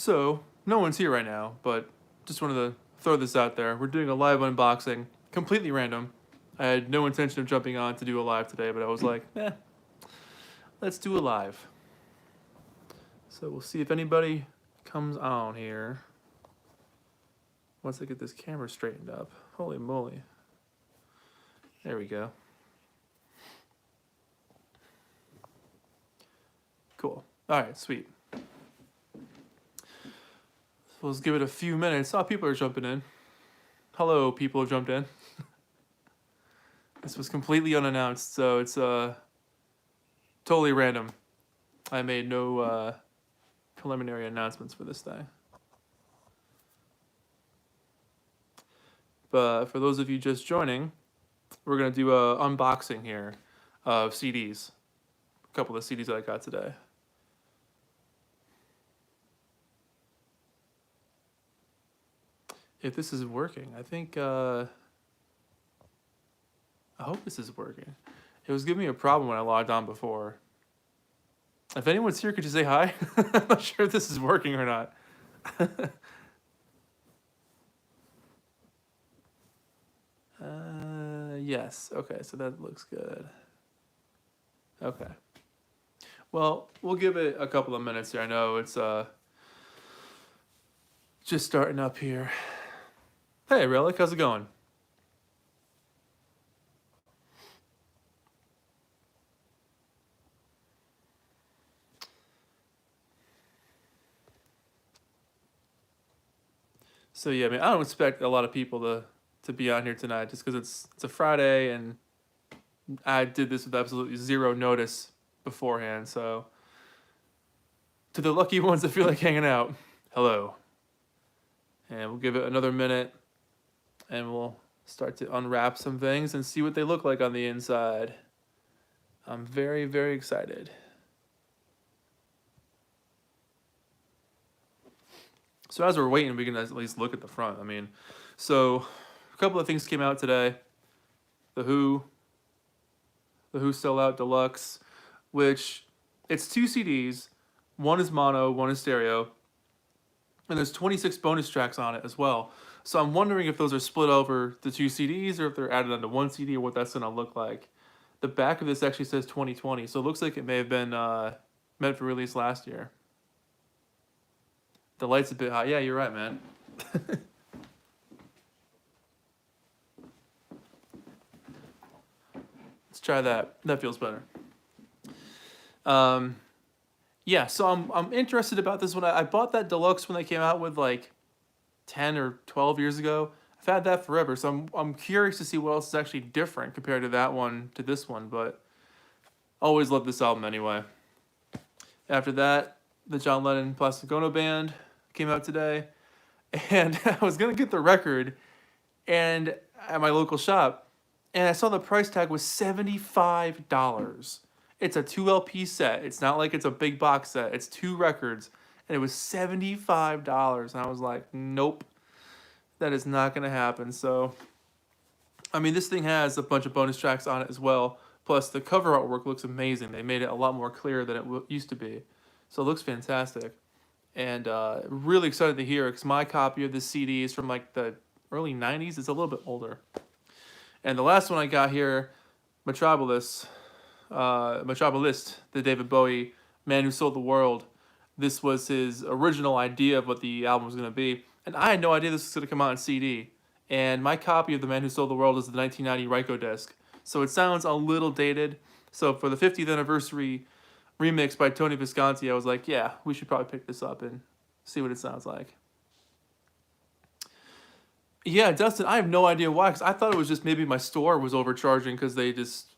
So, no one's here right now, but just wanted to throw this out there. We're doing a live unboxing, completely random. I had no intention of jumping on to do a live today, but I was like, let's do a live. So we'll see if anybody comes on here. Once I get this camera straightened up. Holy moly. There we go. Cool. Alright, sweet. So let's give it a few minutes. Oh, people are jumping in. Hello, people have jumped in. This was completely unannounced, so it's totally random. I made no preliminary announcements for this thing. But for those of you just joining, we're going to do a unboxing here of CDs. A couple of CDs that I got today. If this is working, I think, I hope this is working. It was giving me a problem when I logged on before. If anyone's here, could you say hi? I'm not sure if this is working or not. Yes, okay, so that looks good. Okay. Well, we'll give it a couple of minutes here. I know it's just starting up here. Hey, Relic, how's it going? So yeah, I mean, I don't expect a lot of people to be on here tonight just because it's a Friday and I did this with absolutely zero notice beforehand. So to the lucky ones that feel like hanging out, hello. And we'll give it another minute and we'll start to unwrap some things and see what they look like on the inside. I'm very, very excited. So as we're waiting, we can at least look at the front. I mean, so a couple of things came out today. The Who Sellout Deluxe, which it's 2 CDs. One is mono, one is stereo. And there's 26 bonus tracks on it as well. So I'm wondering if those are split over the 2 CDs or if they're added onto one CD or what that's going to look like. The back of this actually says 2020, so it looks like it may have been meant for release last year. The light's a bit hot. Yeah, you're right, man. Let's try that. That feels better. Yeah, so I'm interested about this one. I bought that Deluxe when they came out with like 10 or 12 years ago. I've had that forever, so I'm curious to see what else is actually different compared to that one to this one, but always loved this album anyway. After that, the John Lennon Plastic Ono Band came out today, and I was gonna get the record and at my local shop, and I saw the price tag was $75. It's a 2 LP set. It's not like it's a big box set. It's 2 records, and it was $75. And I was like, nope, that is not gonna happen. So, I mean, this thing has a bunch of bonus tracks on it as well. Plus, the cover artwork looks amazing. They made it a lot more clear than it used to be. So it looks fantastic. And really excited to hear it because my copy of this CD is from like the early 90s. It's a little bit older. And the last one I got here, Metropolis, the David Bowie, Man Who Sold the World. This was his original idea of what the album was going to be. And I had no idea this was going to come out on CD. And my copy of The Man Who Sold the World is the 1990 Ryko disc. So it sounds a little dated. So for the 50th anniversary remix by Tony Visconti, I was like, yeah, we should probably pick this up and see what it sounds like. Yeah, Dustin, I have no idea why, because I thought it was just maybe my store was overcharging because they just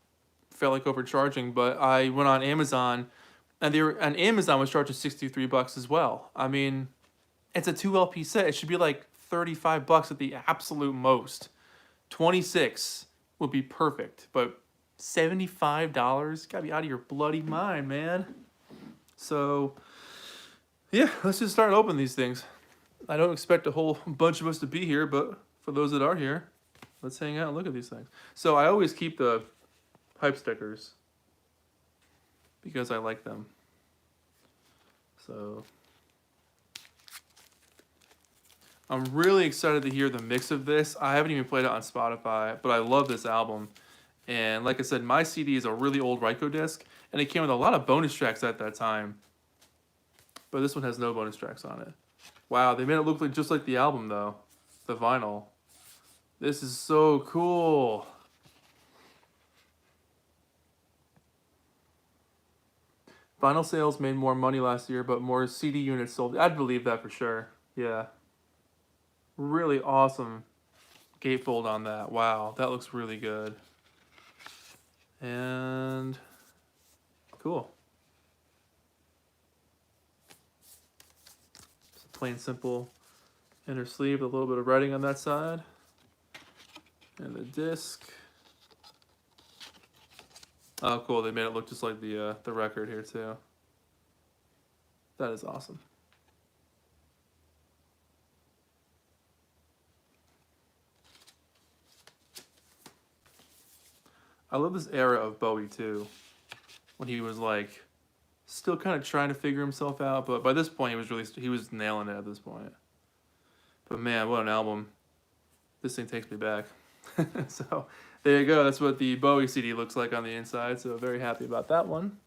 felt like overcharging, but I went on Amazon, and Amazon was charging $63 as well. I mean, it's a 2 LP set. It should be like $35 at the absolute most. 26 would be perfect, but $75? Gotta be out of your bloody mind, man. So, yeah, let's just start opening these things. I don't expect a whole bunch of us to be here, but for those that are here, let's hang out and look at these things. So I always keep the pipe stickers because I like them. So I'm really excited to hear the mix of this. I haven't even played it on Spotify, but I love this album. And like I said, my CD is a really old Ryko disc, and it came with a lot of bonus tracks at that time. But this one has no bonus tracks on it. Wow, they made it look like just like the album though, the vinyl. This is so cool. Vinyl sales made more money last year, but more CD units sold. I'd believe that for sure. Yeah. Really awesome gatefold on that. Wow, that looks really good. And cool. Just a plain simple inner sleeve with a little bit of writing on that side. And the disc. Oh, cool. They made it look just like the record here, too. That is awesome. I love this era of Bowie, too. When he was, like, still kind of trying to figure himself out. But by this point, he was nailing it at this point. But, man, what an album. This thing takes me back. So, there you go. That's what the Bowie CD looks like on the inside. So, very happy about that one.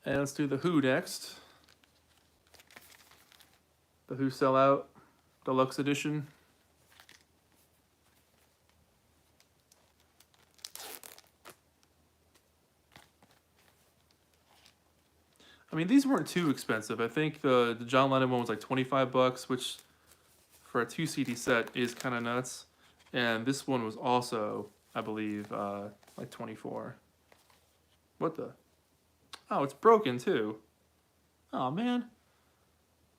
And let's do the Who next. The Who Sell Out Deluxe Edition. I mean, these weren't too expensive. I think the John Lennon one was like $25, which for a 2 CD set is kind of nuts. And this one was also, I believe, like 24. What the? Oh, it's broken too. Oh man.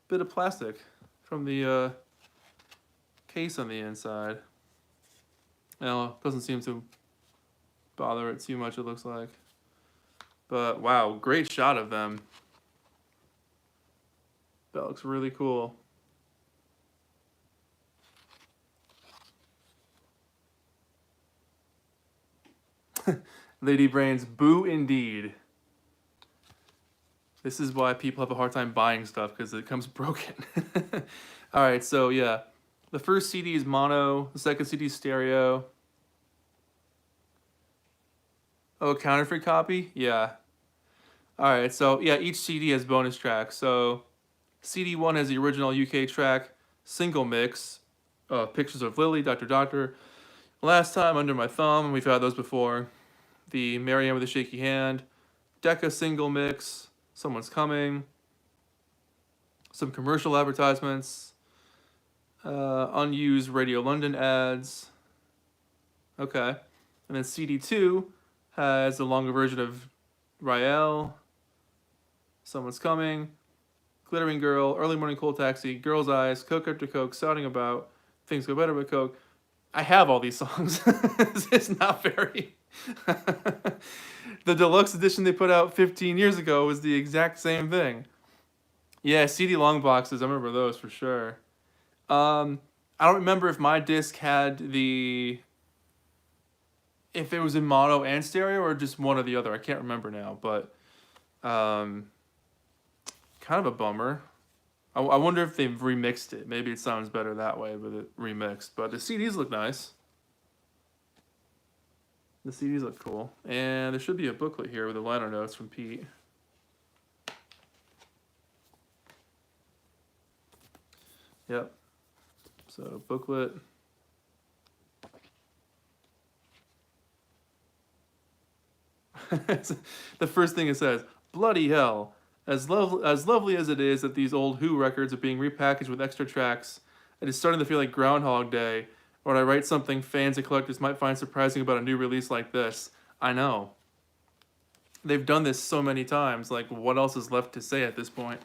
Bit of plastic from the case on the inside. Well, doesn't seem to bother it too much, it looks like. But wow, great shot of them. That looks really cool. Lady Brains, boo indeed. This is why people have a hard time buying stuff, because it comes broken. Alright, so yeah. The first CD is mono, the second CD is stereo. Oh, counterfeit copy? Yeah. Alright, so yeah, each CD has bonus tracks. So CD 1 has the original UK track, single mix, Pictures of Lily, Dr. Doctor. Last Time, Under My Thumb, we've had those before. The Marianne with a Shaky Hand, Decca single mix, Someone's Coming, some commercial advertisements, unused Radio London ads. Okay. And then CD 2 has the longer version of Rael, Someone's Coming, Glittering Girl, Early Morning Cold Taxi, Girl's Eyes, Coke After Coke, Sounding About, Things Go Better with Coke. I have all these songs. It's not very... The deluxe edition they put out 15 years ago was the exact same thing. Yeah, CD long boxes, I remember those for sure. I don't remember if my disc had if it was in mono and stereo or just one or the other. I can't remember now, but kind of a bummer. I wonder if they've remixed it. Maybe it sounds better that way with it remixed. But the CDs look nice. The CDs look cool. And there should be a booklet here with the liner notes from Pete. Yep. So, booklet. The first thing it says, bloody hell. As lovely as it is that these old Who records are being repackaged with extra tracks, it is starting to feel like Groundhog Day, when I write something fans and collectors might find surprising about a new release like this. I know. They've done this so many times, like what else is left to say at this point?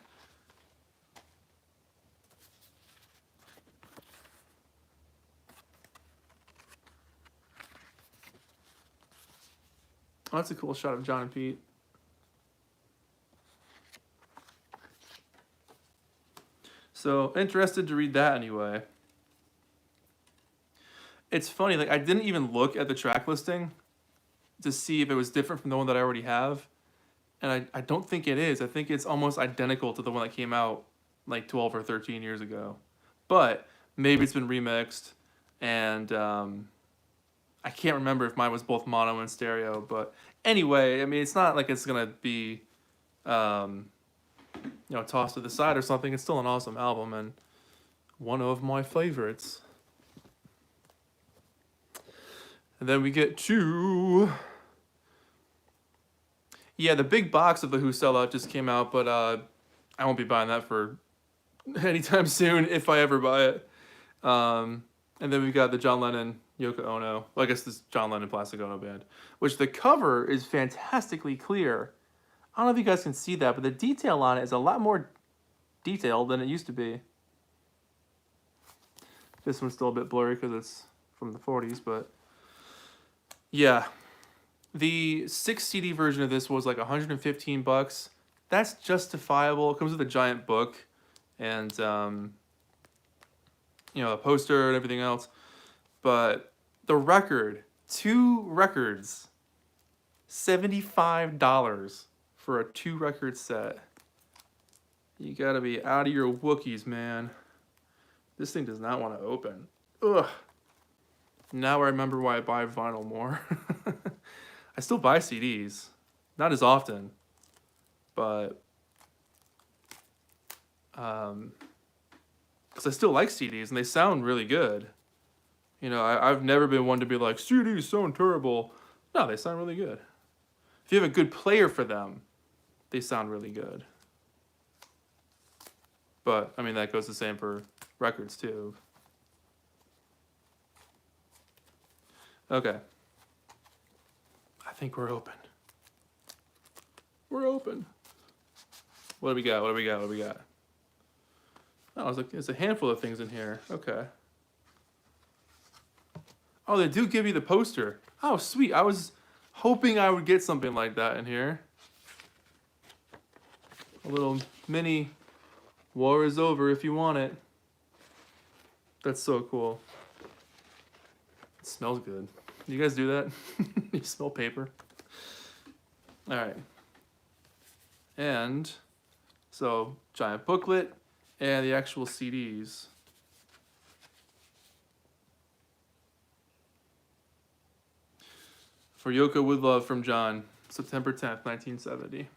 Oh, that's a cool shot of John and Pete. So, interested to read that anyway. It's funny, like I didn't even look at the track listing to see if it was different from the one that I already have. And I don't think it is. I think it's almost identical to the one that came out like 12 or 13 years ago. but maybe it's been remixed, and I can't remember if mine was both mono and stereo. But anyway, I mean, it's not like it's gonna be tossed to the side or something. It's still an awesome album and one of my favorites. And then we get to, the big box of the Who Sellout just came out, but I won't be buying that for anytime soon if I ever buy it. And then we've got the John Lennon, Yoko Ono. Well, I guess this John Lennon Plastic Ono Band, which the cover is fantastically clear. I don't know if you guys can see that, but the detail on it is a lot more detailed than it used to be. This one's still a bit blurry because it's from the 40s, but yeah. The 6 CD version of this was like $115. That's justifiable. It comes with a giant book and a poster and everything else. But the record, 2 records, $75 for a 2-record set. You gotta be out of your Wookiees, man. This thing does not want to open. Ugh. Now I remember why I buy vinyl more. I still buy CDs. Not as often. But because I still like CDs and they sound really good. I've never been one to be like, CDs sound terrible. No, they sound really good. If you have a good player for them, they sound really good. But, I mean, that goes the same for records, too. Okay. I think we're open. We're open. What do we got? Oh, there's a handful of things in here. Okay. Oh, they do give you the poster. Oh, sweet. I was hoping I would get something like that in here. A little mini War is Over if you want it. That's so cool. It smells good. You guys do that? You smell paper? All right. And so, giant booklet and the actual CDs. For Yoko with Love from John, September 10th, 1970.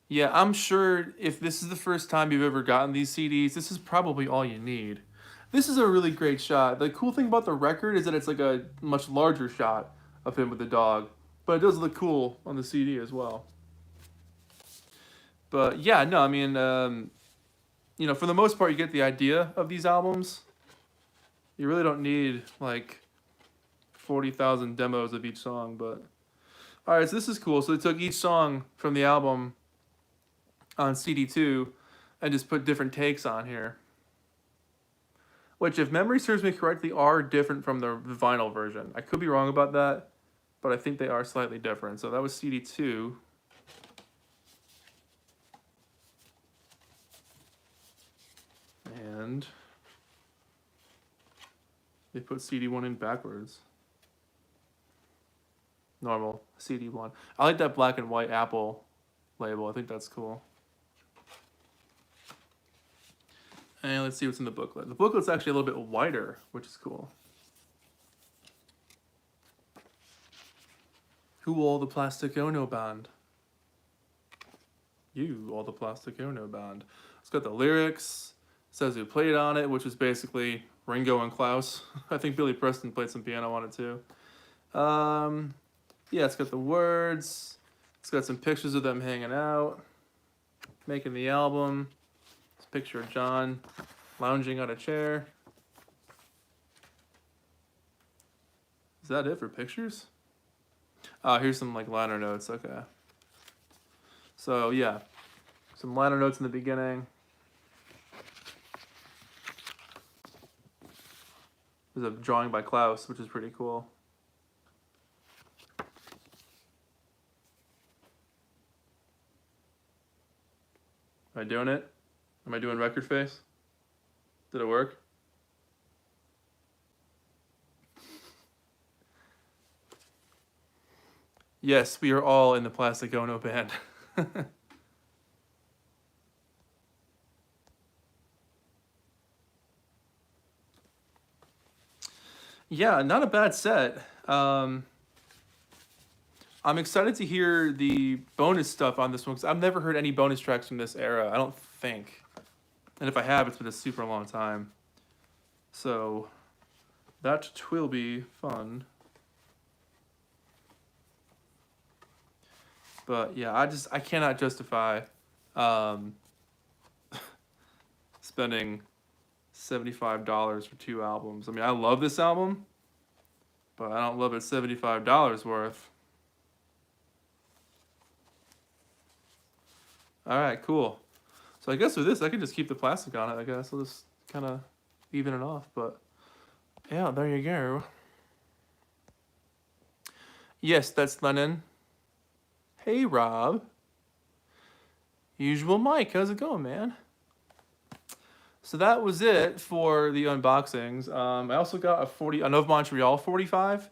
Yeah, I'm sure if this is the first time you've ever gotten these CDs, this is probably all you need. This is a really great shot. The cool thing about the record is that it's like a much larger shot of him with the dog, but it does look cool on the CD as well. But yeah, no, I mean, for the most part, you get the idea of these albums. You really don't need like 40,000 demos of each song, but all right, so this is cool. So they took each song from the album on CD2 and just put different takes on here, which, if memory serves me correctly, are different from the vinyl version. I could be wrong about that, but I think they are slightly different. So that was CD2. And they put CD1 in backwards. Normal, CD1. I like that black and white Apple label. I think that's cool. And let's see what's in the booklet. The booklet's actually a little bit wider, which is cool. Who all the Plastic Ono Band? You all the Plastic Ono Band. It's got the lyrics. It says who played on it, which is basically Ringo and Klaus. I think Billy Preston played some piano on it too. Yeah, it's got the words. It's got some pictures of them hanging out, making the album. It's a picture of John lounging on a chair. Is that it for pictures? Here's some like liner notes. Okay. So yeah, some liner notes in the beginning. There's a drawing by Klaus, which is pretty cool. Am I doing it? Am I doing record face? Did it work? Yes, we are all in the Plastic Ono band. Yeah, not a bad set. I'm excited to hear the bonus stuff on this one because I've never heard any bonus tracks from this era. I don't think, and if I have, it's been a super long time. So that will be fun. But yeah, I cannot justify spending $75 for 2 albums. I mean, I love this album, but I don't love it $75 worth. All right, cool. So I guess with this, I can just keep the plastic on it. I guess I'll just kind of even it off. But yeah, there you go. Yes, that's Lennon. Hey, Rob. Usual Mike, how's it going, man? So that was it for the unboxings. I also got an of Montreal 45,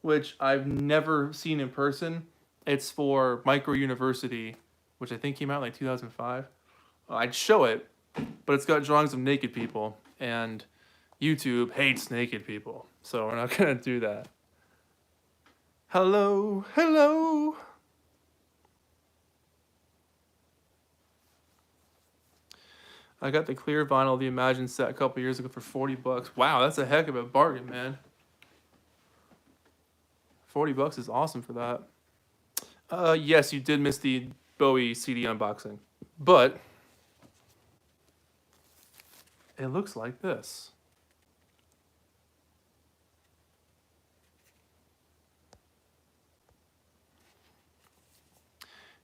which I've never seen in person. It's for Micro University, which I think came out in like 2005. I'd show it, but it's got drawings of naked people, and YouTube hates naked people, so we're not gonna do that. Hello, hello. I got the clear vinyl, the Imagine set a couple years ago for $40. Wow, that's a heck of a bargain, man. $40 is awesome for that. Yes, you did miss the Bowie CD unboxing, but it looks like this.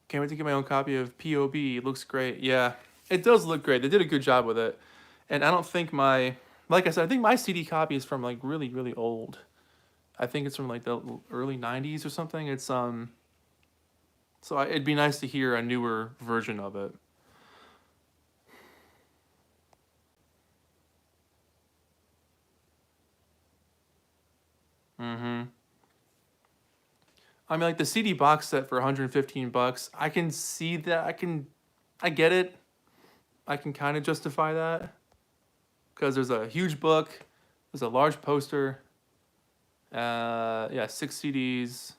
Can't wait to get my own copy of POB. It looks great. Yeah, it does look great. They did a good job with it. And I don't think like I said, I think my CD copy is from like really, really old. I think it's from like the early 90s or something. It's so it'd be nice to hear a newer version of it. Mm-hmm. I mean, like the CD box set for $115. I can see that. I get it. I can kind of justify that because there's a huge book, there's a large poster. Yeah, 6 CDs.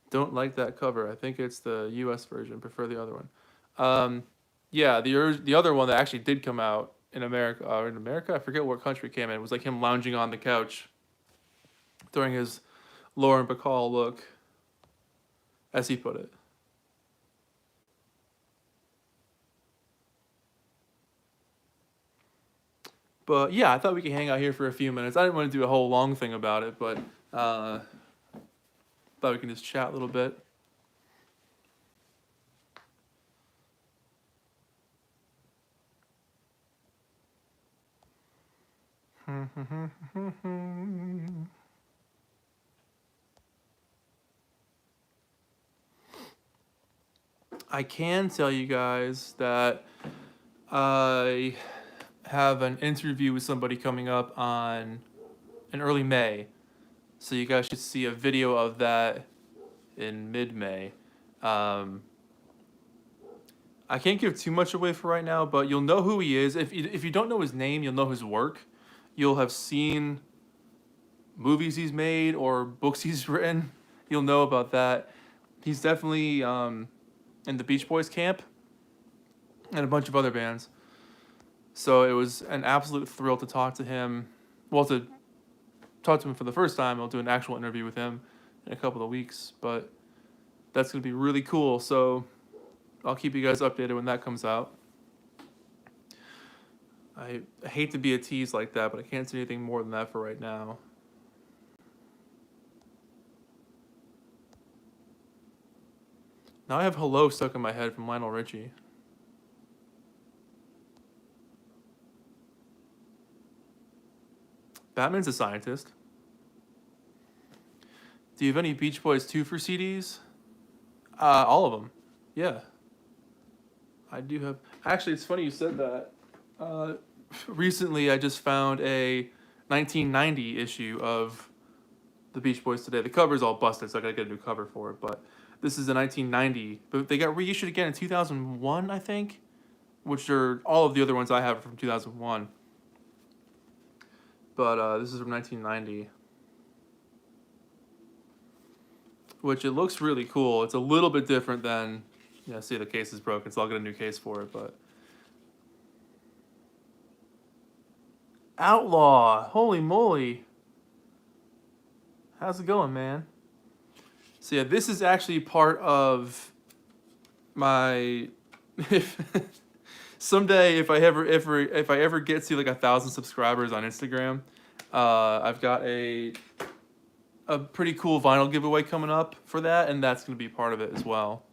Don't like that cover. I think it's the U.S. version. Prefer the other one. Yeah, the other one that actually did come out in America. I forget what country it came in. It was like him lounging on the couch during his Lauren Bacall look, as he put it. But yeah, I thought we could hang out here for a few minutes. I didn't want to do a whole long thing about it, but thought we can just chat a little bit. I can tell you guys that I have an interview with somebody coming up in early May. So you guys should see a video of that in mid-May. I can't give too much away for right now, but you'll know who he is. If you don't know his name, you'll know his work. You'll have seen movies he's made or books he's written. You'll know about that. He's definitely in the Beach Boys camp and a bunch of other bands. So it was an absolute thrill to talk to him. Well, to talk to him for the first time. I'll do an actual interview with him in a couple of weeks, but that's going to be really cool. So I'll keep you guys updated when that comes out. I hate to be a tease like that, but I can't say anything more than that for right now. Now I have Hello stuck in my head from Lionel Richie. Batman's a scientist. Do you have any Beach Boys 2 for CDs? All of them. Yeah. I do have... Actually, it's funny you said that. Recently, I just found a 1990 issue of the Beach Boys today. The cover's all busted, so I gotta get a new cover for it. But this is a 1990, but they got reissued again in 2001, I think, which are all of the other ones I have are from 2001. But this is from 1990, which it looks really cool. It's a little bit different than, see the case is broken, so I'll get a new case for it. But Outlaw, holy moly. How's it going, man? So yeah, this is actually part of my someday if I ever get to like 1,000 subscribers on Instagram, I've got a pretty cool vinyl giveaway coming up for that, and that's going to be part of it as well.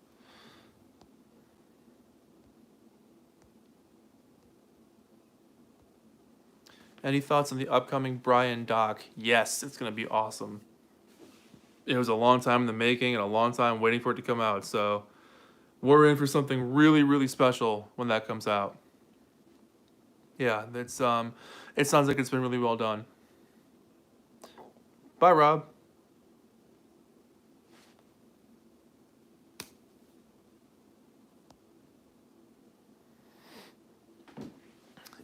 Any thoughts on the upcoming Brian doc? Yes, it's going to be awesome. It was a long time in the making and a long time waiting for it to come out, so we're in for something really, really special when that comes out. Yeah, it sounds like it's been really well done. Bye, Rob.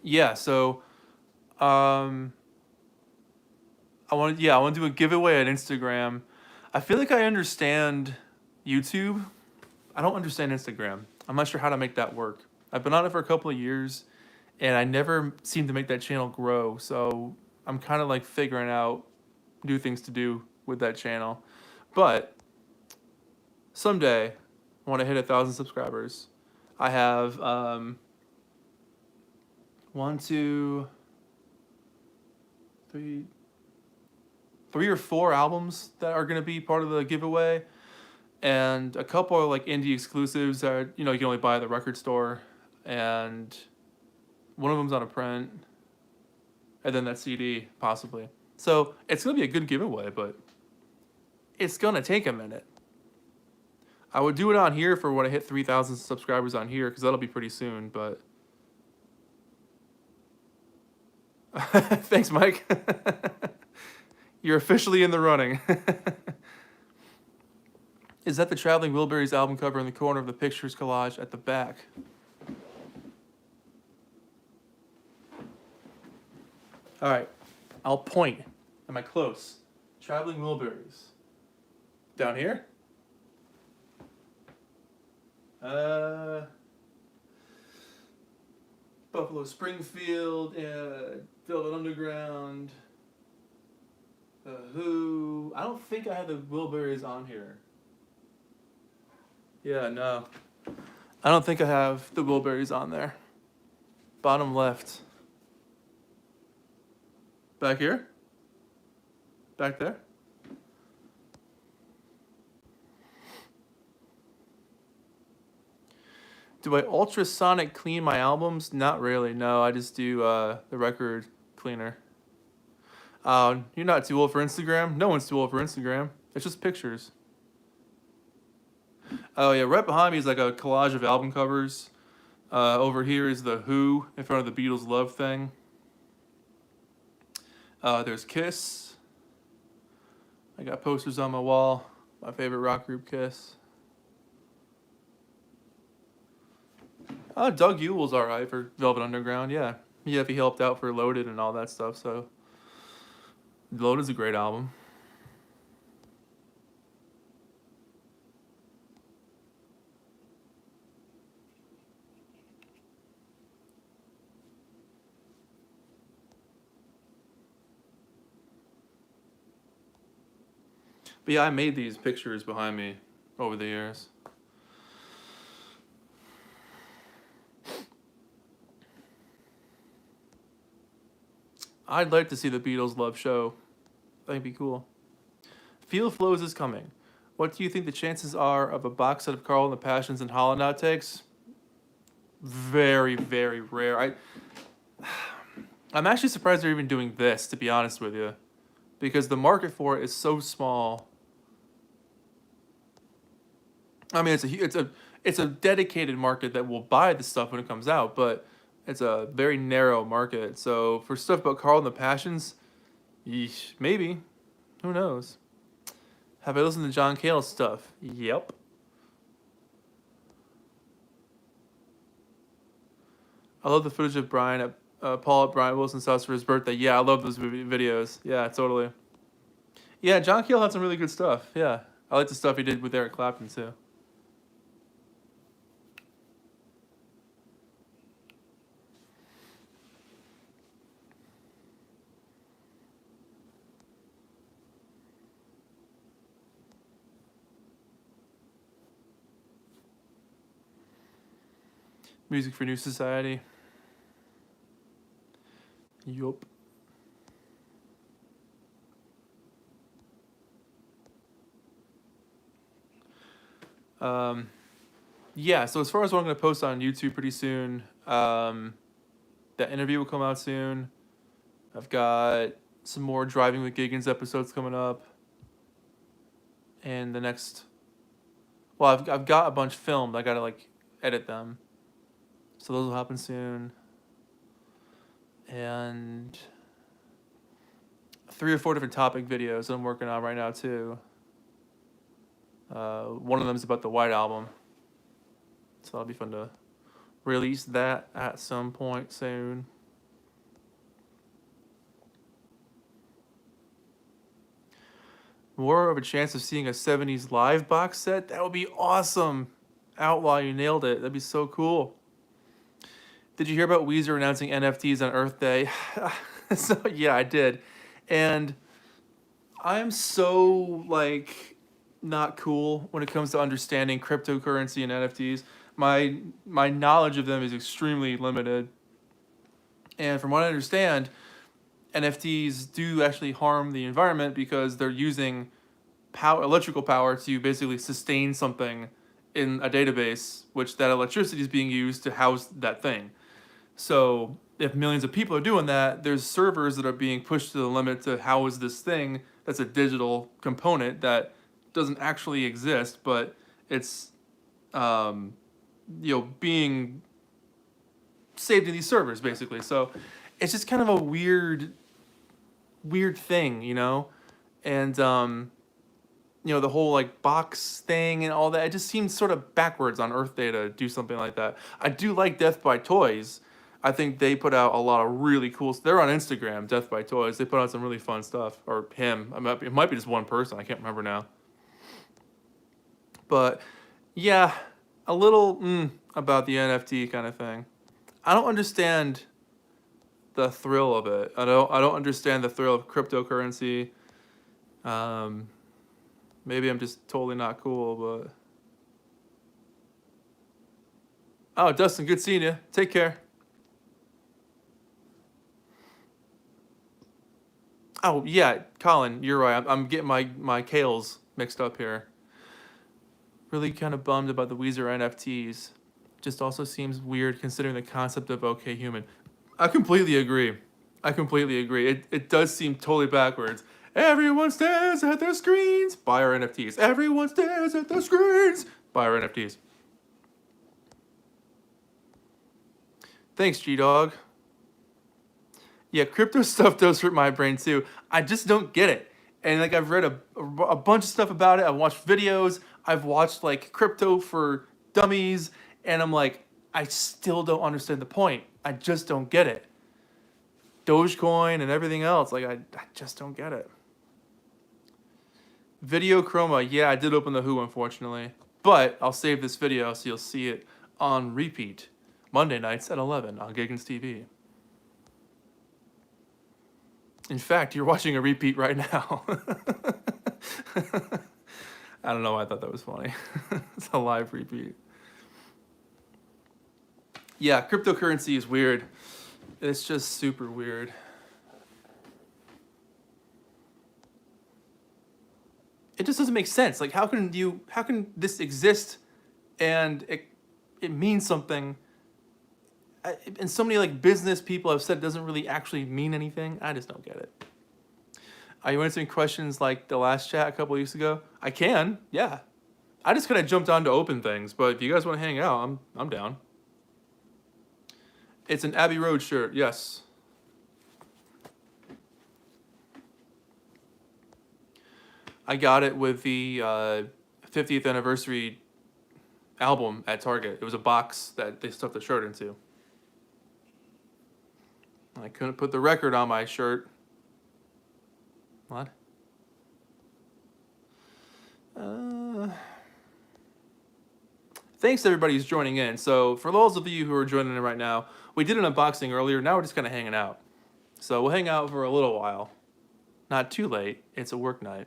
Yeah, so I want to do a giveaway on Instagram. I feel like I understand YouTube. I don't understand Instagram. I'm not sure how to make that work. I've been on it for a couple of years, and I never seem to make that channel grow. So I'm kind of like figuring out new things to do with that channel. But someday, I want to hit 1,000 subscribers. I have 3 or 4 albums that are going to be part of the giveaway, and a couple of like indie exclusives that you can only buy at the record store, and one of them's on a print, and then that CD possibly. So it's going to be a good giveaway, but it's going to take a minute. I would do it on here for when I hit 3,000 subscribers on here, because that'll be pretty soon, but thanks, Mike. You're officially in the running. Is that the Traveling Wilburys album cover in the corner of the pictures collage at the back? All right, I'll point. Am I close? Traveling Wilburys. Down here? Buffalo Springfield, Velvet Underground, Who. I don't think I have the Wilburys on here. Yeah, no. I don't think I have the Wilburys on there. Bottom left. Back here? Back there? Do I ultrasonic clean my albums? Not really, no. I just do the record cleaner. You're not too old for Instagram? No one's too old for Instagram. It's just pictures. Oh, yeah, right behind me is like a collage of album covers. Over here is the Who in front of the Beatles Love thing. There's Kiss. I got posters on my wall. My favorite rock group, Kiss. Doug Ewell's all right for Velvet Underground, yeah. Yeah, if he helped out for Loaded and all that stuff, so. Loaded's a great album. But yeah, I made these pictures behind me over the years. I'd like to see the Beatles Love show. That'd be cool. Feel Flows is coming. What do you think the chances are of a box set of Carl and the Passions and Holland outtakes? Very, very rare. I'm actually surprised they're even doing this, to be honest with you, because the market for it is so small. I mean, it's a dedicated market that will buy the stuff when it comes out, but it's a very narrow market. So for stuff about Carl and the Passions, yeesh, maybe, who knows? Have I listened to John Cale's stuff? Yep. I love the footage of Paul at Brian Wilson's house for his birthday. Yeah, I love those videos. Yeah, totally. Yeah, John Cale had some really good stuff. Yeah, I like the stuff he did with Eric Clapton too. Music for New Society. Yup. Yeah, so as far as what I'm going to post on YouTube pretty soon, that interview will come out soon. I've got some more Driving with Giggins episodes coming up. And the next... Well, I've got a bunch filmed. I got to, like, edit them. So those will happen soon. And 3 or 4 different topic videos that I'm working on right now, too. One of them is about the White Album. So that'll be fun to release that at some point soon. More of a chance of seeing a 70s live box set? That would be awesome. Outlaw, you nailed it. That'd be so cool. Did you hear about Weezer announcing NFTs on Earth Day? So yeah, I did. And I'm so, like, not cool when it comes to understanding cryptocurrency and NFTs. My knowledge of them is extremely limited. And from what I understand, NFTs do actually harm the environment because they're using electrical power to basically sustain something in a database, which that electricity is being used to house that thing. So if millions of people are doing that, there's servers that are being pushed to the limit to house this thing that's a digital component that doesn't actually exist, but it's being saved in these servers, basically. So it's just kind of a weird thing, and the whole like box thing and all that. It just seems sort of backwards on Earth Day to do something like that. I do like Death by Toys. I think they put out a lot of really cool. They're on Instagram, Death by Toys. They put out some really fun stuff. Or him. It might be just one person. I can't remember now. But yeah, a little about the NFT kind of thing. I don't understand the thrill of it. I don't understand the thrill of cryptocurrency. Maybe I'm just totally not cool, but... Oh, Dustin, good seeing you. Take care. Oh, yeah, Colin, you're right. I'm getting my Kales mixed up here. Really kind of bummed about the Weezer NFTs. Just also seems weird considering the concept of OK Human. I completely agree. It does seem totally backwards. Everyone stares at their screens. Buy our NFTs. Everyone stares at their screens. Buy our NFTs. Thanks, G-Dog. Yeah, crypto stuff does hurt my brain too. I just don't get it. And like I've read a bunch of stuff about it. I've watched videos. I've watched like crypto for dummies. And I'm like, I still don't understand the point. I just don't get it. Dogecoin and everything else. Like, I just don't get it. Video chroma. Yeah, I did open the Who, unfortunately. But I'll save this video so you'll see it on repeat. Monday nights at 11 on Giggins TV. In fact, you're watching a repeat right now. I don't know why I thought that was funny. It's a live repeat. Yeah, cryptocurrency is weird. It's just super weird. It just doesn't make sense. Like, how can this exist and it means something? And so many like business people have said it doesn't really actually mean anything. I just don't get it. Are you answering questions like the last chat a couple weeks ago? I can, yeah. I just kind of jumped on to open things, but if you guys want to hang out, I'm down. It's an Abbey Road shirt, yes. I got it with the 50th anniversary album at Target. It was a box that they stuffed the shirt into. I couldn't put the record on my shirt. What? Thanks to everybody who's joining in. So for those of you who are joining in right now, we did an unboxing earlier. Now we're just kind of hanging out. So we'll hang out for a little while. Not too late. It's a work night.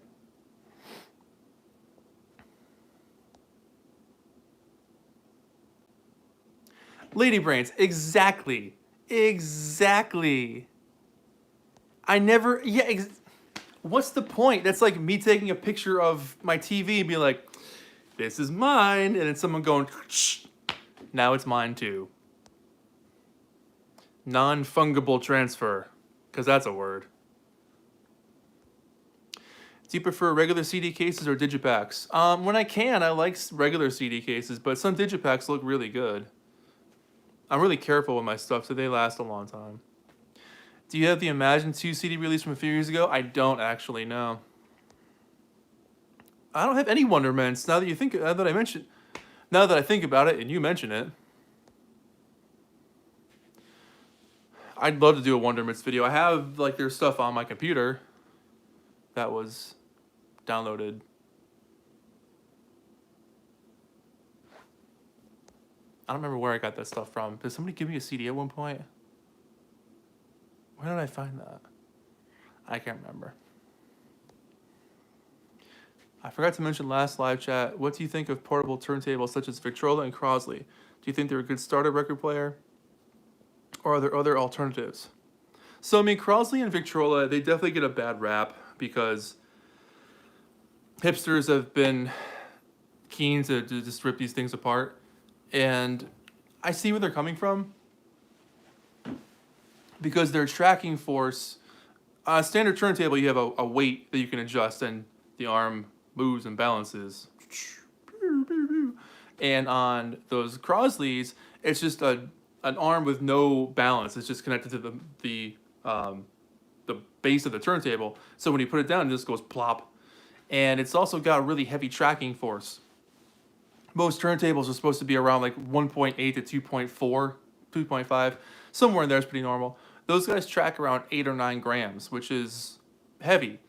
Lady Brains, exactly. Exactly. I never, yeah, what's the point? That's like me taking a picture of my TV and be like, this is mine, and then someone going, shh, now it's mine too. Non-fungible transfer, because that's a word. Do you prefer regular CD cases or digipacks? When I can, I like regular CD cases, but some digipacks look really good. I'm really careful with my stuff, so they last a long time. Do you have the Imagine 2 CD release from a few years ago? I don't actually know. I don't have any Wonderments. Now that I think about it, and you mention it, I'd love to do a Wonderments video. I have like their stuff on my computer that was downloaded. I don't remember where I got that stuff from. Did somebody give me a CD at one point? Where did I find that? I can't remember. I forgot to mention last live chat. What do you think of portable turntables such as Victrola and Crosley? Do you think they're a good starter record player? Or are there other alternatives? So, I mean, Crosley and Victrola, they definitely get a bad rap because hipsters have been keen to just rip these things apart. And I see where they're coming from because their tracking force, standard turntable, you have a weight that you can adjust and the arm moves and balances. And on those Crosleys, it's just an arm with no balance. It's just connected to the base of the turntable. So when you put it down, it just goes plop. And it's also got a really heavy tracking force. Most turntables are supposed to be around like 1.8 to 2.4, 2.5. Somewhere in there is pretty normal. Those guys track around 8 or 9 grams, which is heavy.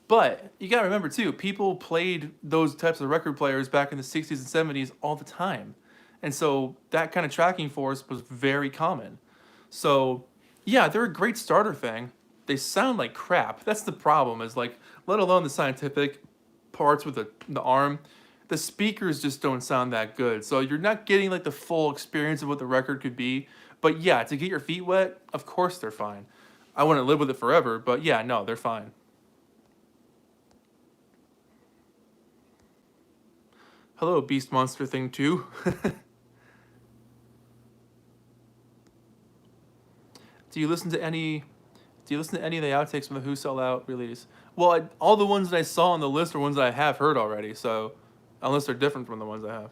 But you gotta remember too, people played those types of record players back in the 60s and 70s all the time. And so that kind of tracking force was very common. So yeah, they're a great starter thing. They sound like crap. That's the problem, is like, let alone the scientific parts with the arm, the speakers just don't sound that good. So you're not getting like the full experience of what the record could be. But yeah, to get your feet wet, of course they're fine. I wouldn't live with it forever, but yeah, no, they're fine. Hello, Beast Monster Thing 2. Do you listen to any of the outtakes from the Who Sell Out release? Well, all the ones that I saw on the list are ones that I have heard already, so unless they're different from the ones I have.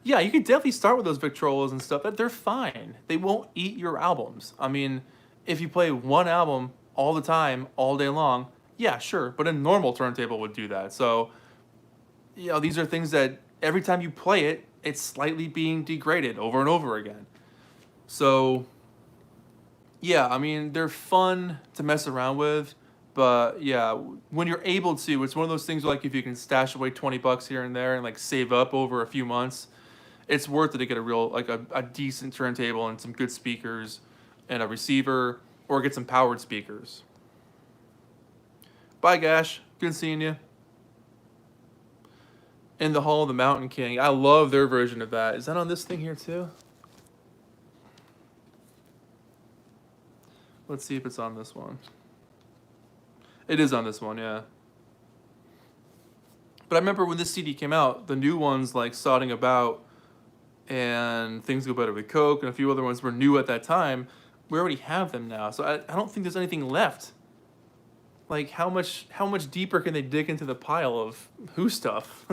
Yeah, you can definitely start with those Victrolas and stuff. They're fine. They won't eat your albums. I mean, if you play one album all the time, all day long, yeah, sure. But a normal turntable would do that. So, you know, these are things that every time you play it, it's slightly being degraded over and over again. So, yeah, I mean, they're fun to mess around with. But yeah, when you're able to, it's one of those things like if you can stash away $20 here and there and like save up over a few months, it's worth it to get a real, like a decent turntable and some good speakers and a receiver, or get some powered speakers. Bye, Gash. Good seeing you. In the Hall of the Mountain King. I love their version of that. Is that on this thing here too? Let's see if it's on this one. It is on this one, yeah. But I remember when this CD came out, the new ones like Sodding About and Things Go Better with Coke and a few other ones were new at that time. We already have them now, so I don't think there's anything left. Like, how much deeper can they dig into the pile of Who stuff?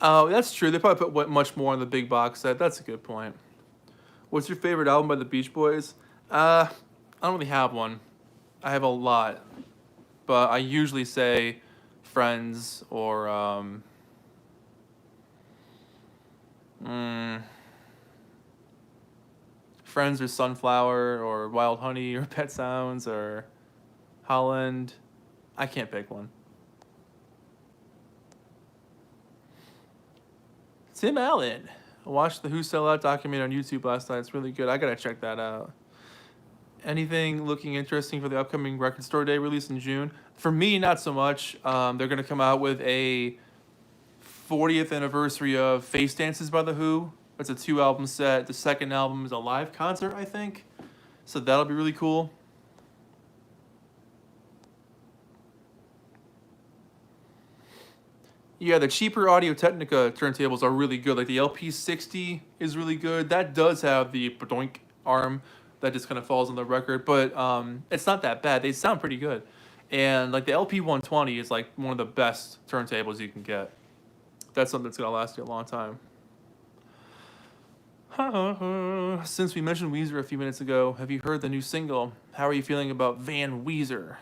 Oh, that's true. They probably put much more on the big box set. That's a good point. What's your favorite album by the Beach Boys? I don't really have one. I have a lot, but I usually say Friends or mm, Friends or Sunflower or Wild Honey or Pet Sounds or Holland. I can't pick one. Tim Allen. I watched the Who Sell Out documentary on YouTube last night. It's really good. I gotta check that out. Anything looking interesting for the upcoming Record Store Day release in June? For me, not so much. They're gonna come out with a 40th anniversary of Face Dances by The Who. It's a 2 album set. The second album is a live concert, I think. So that'll be really cool. Yeah, the cheaper Audio-Technica turntables are really good. Like the LP60 is really good. That does have the padoink arm that just kind of falls on the record, but it's not that bad. They sound pretty good. And like the LP120 is like one of the best turntables you can get. That's something that's gonna last you a long time. Since we mentioned Weezer a few minutes ago, have you heard the new single? How are you feeling about Van Weezer?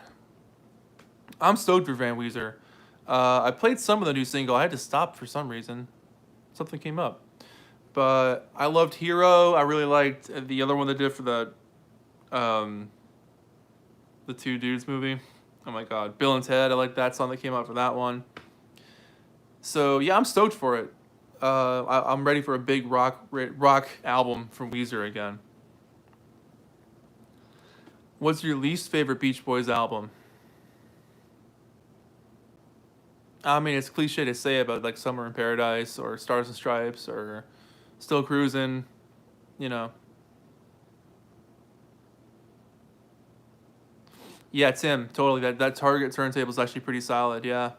I'm stoked for Van Weezer. I played some of the new single. I had to stop for some reason. Something came up. But I loved Hero. I really liked the other one they did for the Two Dudes movie. Oh my god. Bill and Ted. I like that song that came out for that one. So yeah, I'm stoked for it. I'm ready for a big rock album from Weezer again. What's your least favorite Beach Boys album? I mean, it's cliche to say about like Summer in Paradise or Stars and Stripes or Still Cruising, you know. Yeah, Tim, totally. That Target turntable is actually pretty solid. Yeah,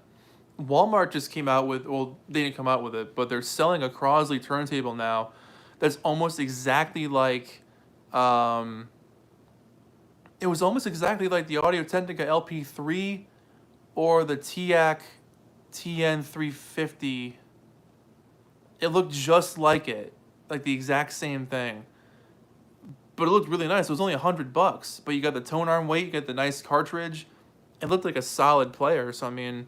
Walmart just came out with, well, they didn't come out with it, but they're selling a Crosley turntable now that's almost exactly like, um, it was almost exactly like the Audio-Technica LP3 or the TIAC TN350. It looked just like the exact same thing. But it looked really nice. It was only $100, but you got the tone arm weight, you got the nice cartridge. It looked like a solid player. So I mean,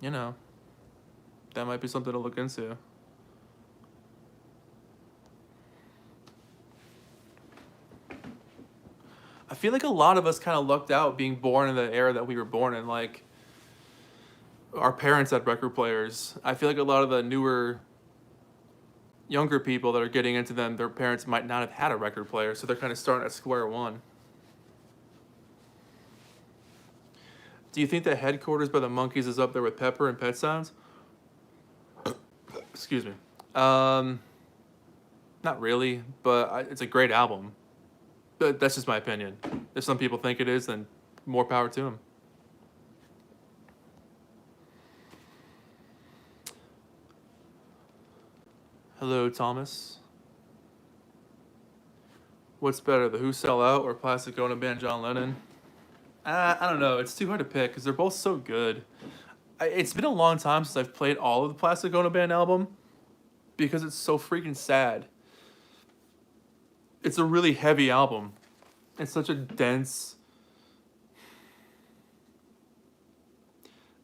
you know, that might be something to look into. I feel like a lot of us kind of lucked out being born in the era that we were born in. Like, our parents had record players. I feel like a lot of the younger people that are getting into them, their parents might not have had a record player, so they're kind of starting at square one. Do you think that Headquarters by the Monkees is up there with Pepper and Pet Sounds? Excuse me. Not really, but it's a great album. But that's just my opinion. If some people think it is, then more power to them. Hello, Thomas. What's better, the Who Sell Out or Plastic Ono Band John Lennon? I don't know. It's too hard to pick because they're both so good. It's been a long time since I've played all of the Plastic Ono Band album because it's so freaking sad. It's a really heavy album. It's such a dense,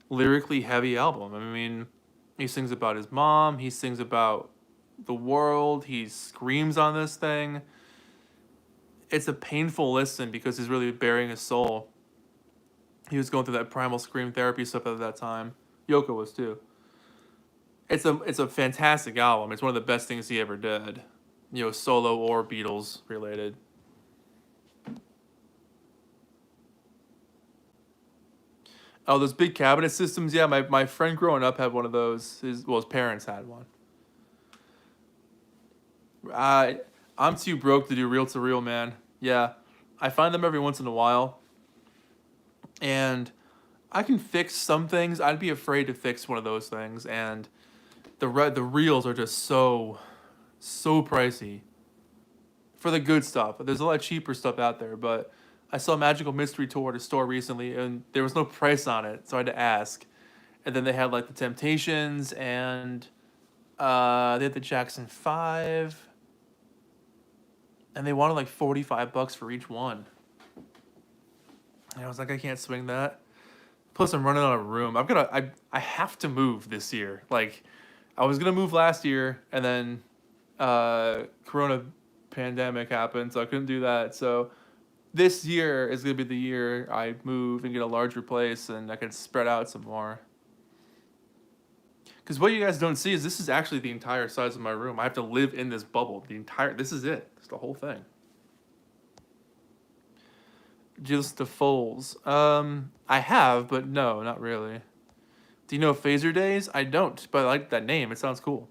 lyrically heavy album. I mean, he sings about his mom. He sings about the world. He screams on this thing. It's a painful listen because he's really bearing his soul. He was going through that primal scream therapy stuff at that time. Yoko was too. It's a fantastic album. It's one of the best things he ever did. You know, solo or Beatles related. Oh, those big cabinet systems. Yeah, my friend growing up had one of those. His parents had one. I'm too broke to do reel to reel, man. Yeah, I find them every once in a while, and I can fix some things. I'd be afraid to fix one of those things, and the reels are just so pricey for the good stuff. There's a lot of cheaper stuff out there, but I saw Magical Mystery Tour at a store recently, and there was no price on it, so I had to ask. And then they had like the Temptations, and they had the Jackson 5. and they wanted like $45 for each one. And I was like, I can't swing that. Plus, I'm running out of room. I have to move this year. Like, I was gonna move last year, and then Corona pandemic happened, so I couldn't do that. So this year is gonna be the year I move and get a larger place, and I can spread out some more. Because what you guys don't see is this is actually the entire size of my room. I have to live in this bubble. This is it. It's the whole thing. Just the Foles. I have, but no, not really. Do you know Phaser Days? I don't, but I like that name. It sounds cool.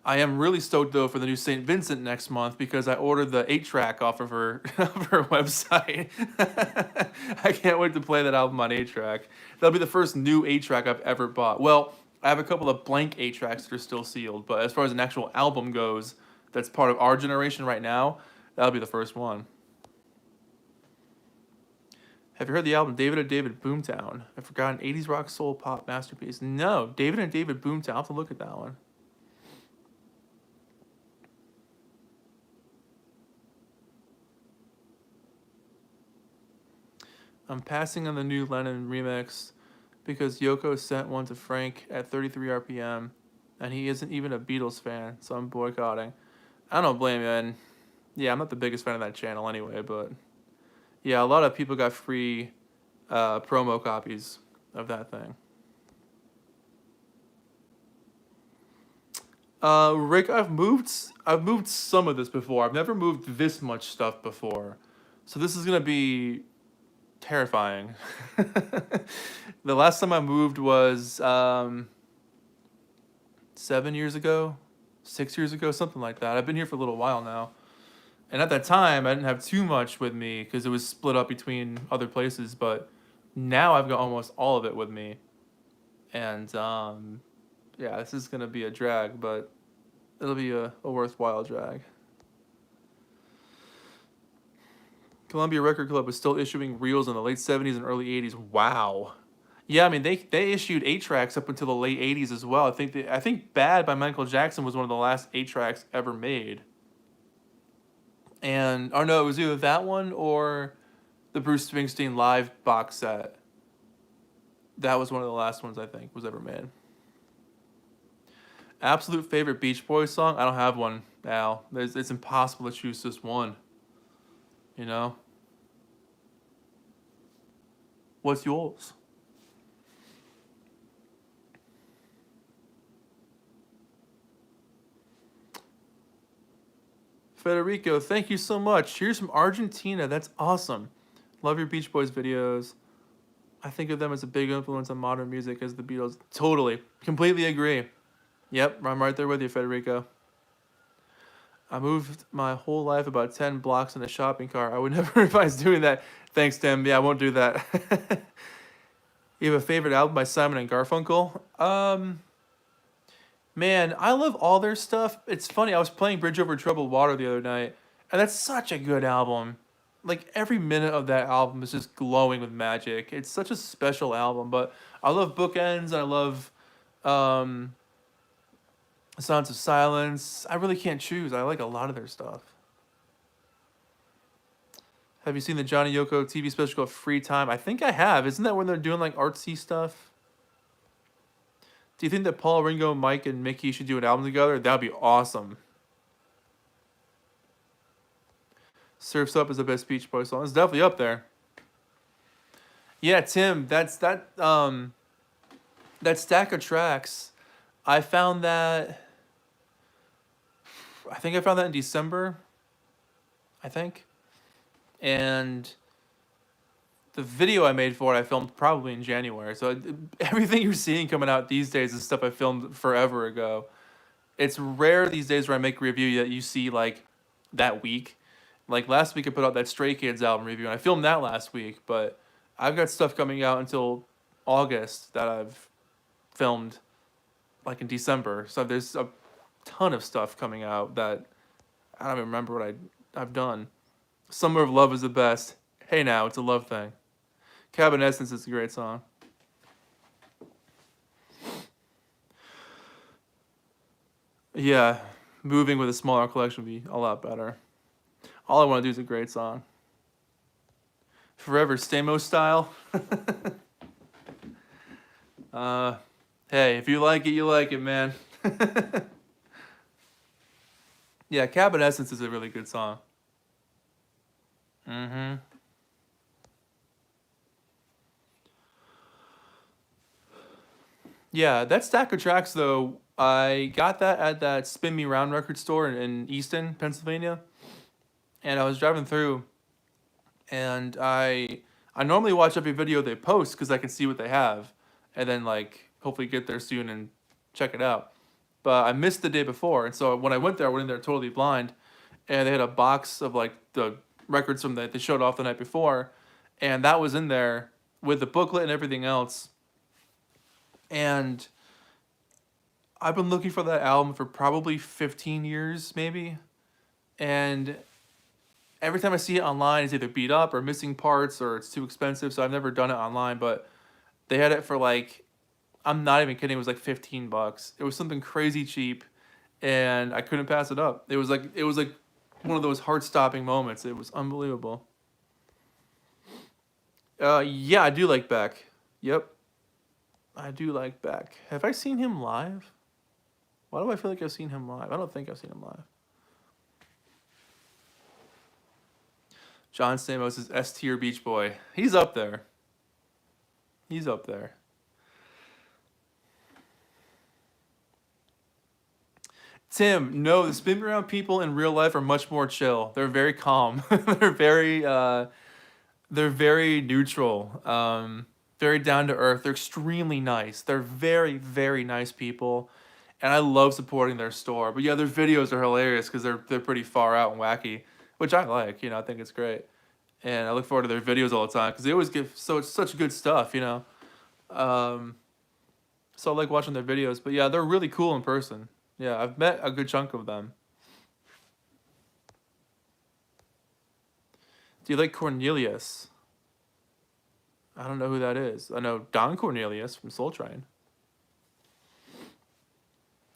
I am really stoked though for the new St. Vincent next month because I ordered the 8-track off of her of her website. I can't wait to play that album on 8-track. That'll be the first new 8-track I've ever bought. Well, I have a couple of blank 8-tracks that are still sealed, but as far as an actual album goes, that's part of our generation right now, that'll be the first one. Have you heard the album David and David Boomtown? I forgot an 80s rock soul pop masterpiece. No, David and David Boomtown. I'll have to look at that one. I'm passing on the new Lennon remix because Yoko sent one to Frank at 33 RPM, and he isn't even a Beatles fan, so I'm boycotting. I don't blame you, and yeah, I'm not the biggest fan of that channel anyway, but yeah, a lot of people got free promo copies of that thing. Rick, I've moved some of this before. I've never moved this much stuff before, so this is gonna be terrifying. The last time I moved was 7 years ago, 6 years ago, something like that. I've been here for a little while now. And at that time, I didn't have too much with me because it was split up between other places. But now I've got almost all of it with me. And yeah, this is going to be a drag, but it'll be a worthwhile drag. Columbia Record Club was still issuing reels in the late 70s and early 80s. Wow. Yeah, I mean they issued 8-tracks up until the late 80s as well. I think Bad by Michael Jackson was one of the last 8-tracks ever made. And or no, it was either that one or the Bruce Springsteen live box set. That was one of the last ones I think was ever made. Absolute favorite Beach Boys song? I don't have one, Al. It's impossible to choose just one. You know? What's yours? Federico, thank you so much. Here's from Argentina. That's awesome. Love your Beach Boys videos. I think of them as a big influence on modern music as the Beatles. Totally. Completely agree. Yep, I'm right there with you, Federico. I moved my whole life about 10 blocks in a shopping cart. I would never advise doing that. Thanks, Tim. Yeah, I won't do that. You have a favorite album by Simon and Garfunkel? Man, I love all their stuff. It's funny, I was playing Bridge Over Troubled Water the other night, and that's such a good album. Like, every minute of that album is just glowing with magic. It's such a special album, but I love Bookends, I love Sounds of Silence. I really can't choose. I like a lot of their stuff. Have you seen the Johnny Yoko TV special called Free Time? I think I have. Isn't that when they're doing, like, artsy stuff? Do you think that Paul, Ringo, Mike, and Mickey should do an album together? That would be awesome. Surf's Up is the best Beach Boys song. It's definitely up there. Yeah, Tim, that stack of tracks. I found that. I think I found that in December. I think. And the video I made for it, I filmed probably in January. So everything you're seeing coming out these days is stuff I filmed forever ago. It's rare these days where I make a review that you see like that week. Like last week I put out that Stray Kids album review and I filmed that last week, but I've got stuff coming out until August that I've filmed like in December. So there's a ton of stuff coming out that I don't even remember what I've done. Summer of Love is the best. Hey now, it's a love thing. Cabin Essence is a great song. Yeah, moving with a smaller collection would be a lot better. All I want to do is a great song. Forever Stamos style. uh, hey, if you like it, you like it, man. Yeah, Cabin Essence is a really good song. Mm-hmm. Yeah, that stack of tracks though, I got that at that Spin Me Round record store in Easton, Pennsylvania, and I was driving through, and I normally watch every video they post because I can see what they have, and then like hopefully get there soon and check it out. But I missed the day before, and so when I went there, I went in there totally blind, and they had a box of like the records from that they showed off the night before, and that was in there with the booklet and everything else, and I've been looking for that album for probably 15 years, maybe. And every time I see it online, it's either beat up or missing parts or it's too expensive. So I've never done it online, but they had it for like, I'm not even kidding, it was like 15 bucks. It was something crazy cheap and I couldn't pass it up. It was like one of those heart-stopping moments. It was unbelievable. Yeah, I do like Beck. Yep, I do like Beck. Have I seen him live? Why do I feel like I've seen him live? I don't think I've seen him live. John Stamos is S tier Beach Boy. He's up there. He's up there. Tim, no, the spin around people in real life are much more chill. They're very calm. They're very neutral. Very down to earth. They're extremely nice. They're very, very nice people. And I love supporting their store. But yeah, their videos are hilarious because they're pretty far out and wacky, which I like. I think it's great. And I look forward to their videos all the time because they always give such good stuff. Um, so I like watching their videos. But yeah, they're really cool in person. Yeah, I've met a good chunk of them. Do you like Cornelius? I don't know who that is. I know Don Cornelius from Soul Train.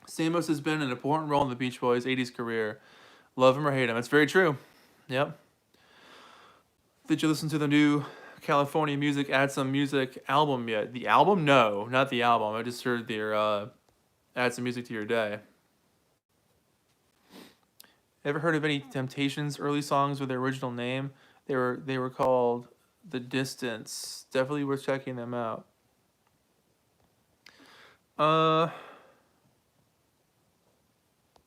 Stamos has been an important role in the Beach Boys' 80s career. Love him or hate him. It's very true. Yep. Did you listen to the new California Music Add Some Music album yet? The album? No, not the album. I just heard their Add Some Music to Your Day. Ever heard of any Temptations early songs with their original name? They were called The Distance. Definitely worth checking them out.